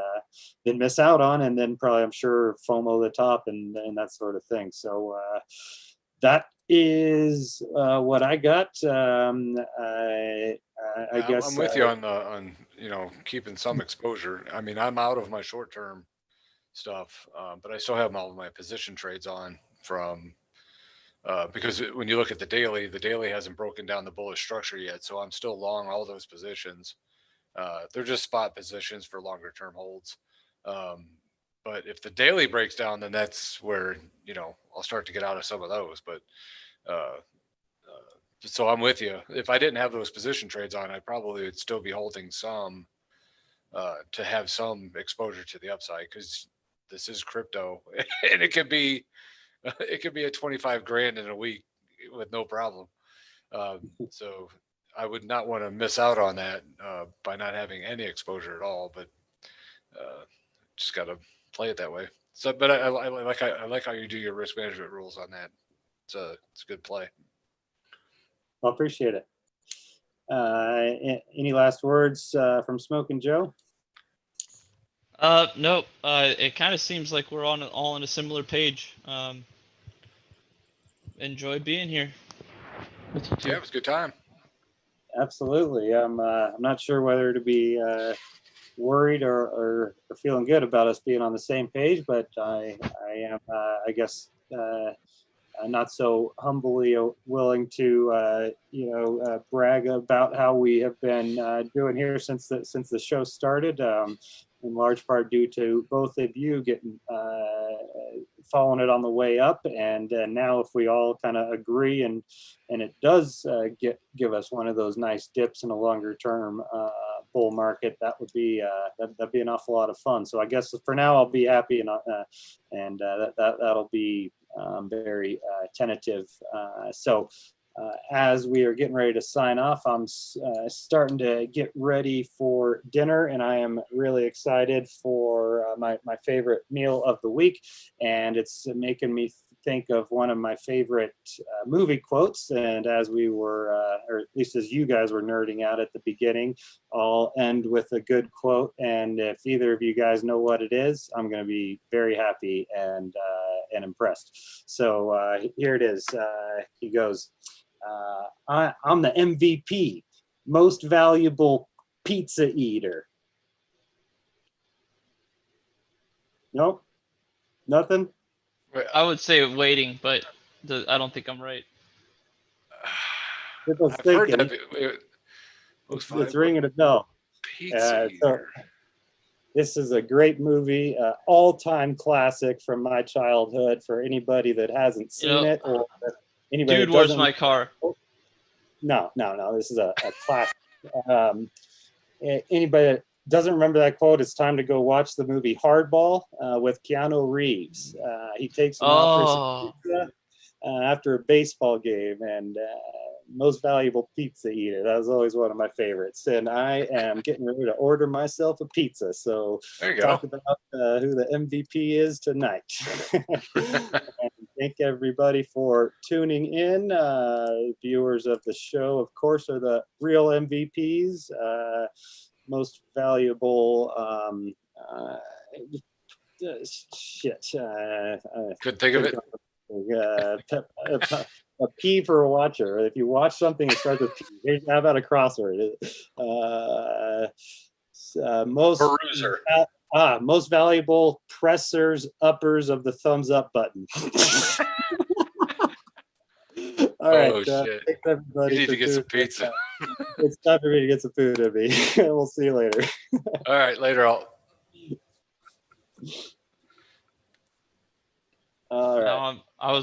didn't miss out on, and then probably I'm sure FOMO the top and that sort of thing. So that is what I got. I guess I'm with you on keeping some exposure. I mean, I'm out of my short term stuff, but I still have all of my position trades on from because when you look at the daily hasn't broken down the bullish structure yet, so I'm still long all those positions. They're just spot positions for longer term holds. But if the daily breaks down, then that's where I'll start to get out of some of those. But so I'm with you. If I didn't have those position trades on, I probably would still be holding some to have some exposure to the upside, because this is crypto, and it could be a 25 grand in a week with no problem. So I would not want to miss out on that by not having any exposure at all. But just got to play it that way. So, but I like how you do your risk management rules on that. It's a good play. Well, appreciate it. Any last words from Smoking Joe? Nope. It kind of seems like we're all on a similar page. Enjoy being here with you two. Yeah, it was a good time. Absolutely. I'm not sure whether to be worried or feeling good about us being on the same page, but I am, I guess, not so humbly willing to brag about how we have been doing here since the show started, in large part due to both of you getting following it on the way up, and now if we all kind of agree and it does give us one of those nice dips in a longer term bull market, that would be that'd be an awful lot of fun. So I guess for now I'll be happy, and that'll be very tentative. So as we are getting ready to sign off, I'm starting to get ready for dinner, and I am really excited for my favorite meal of the week, and it's making me think of one of my favorite movie quotes. And as we were, or at least as you guys were nerding out at the beginning, I'll end with a good quote. And if either of you guys know what it is, I'm going to be very happy and impressed. So here it is. He goes, I'm the MVP, most valuable pizza eater. Nope. Nothing? I would say waiting, but I don't think I'm right. People's I've heard thinking. that. It's ringing a bell. Pizza So eater. this is a great movie, all-time classic from my childhood for anybody that hasn't seen it or anybody Dude, that where's doesn't. my car? No. This is a classic. Anybody that doesn't remember that quote, it's time to go watch the movie Hardball with Keanu Reeves. He takes him out for some pizza after a baseball game, and most valuable pizza eater. That was always one of my favorites. And I am getting ready to order myself a pizza. So There you talk go. about who the MVP is tonight. And thank everybody for tuning in. Viewers of the show, of course, are the real MVPs. Most valuable shit. Couldn't think of it. A P for a watcher. If you watch something that starts with P, how about a crossword? Peruser. Most valuable pressers uppers of the thumbs up button. All right. Shit. Thanks everybody. You need to get some pizza. It's time for me to get some food in me. We'll see you later. All right, later. All right. I was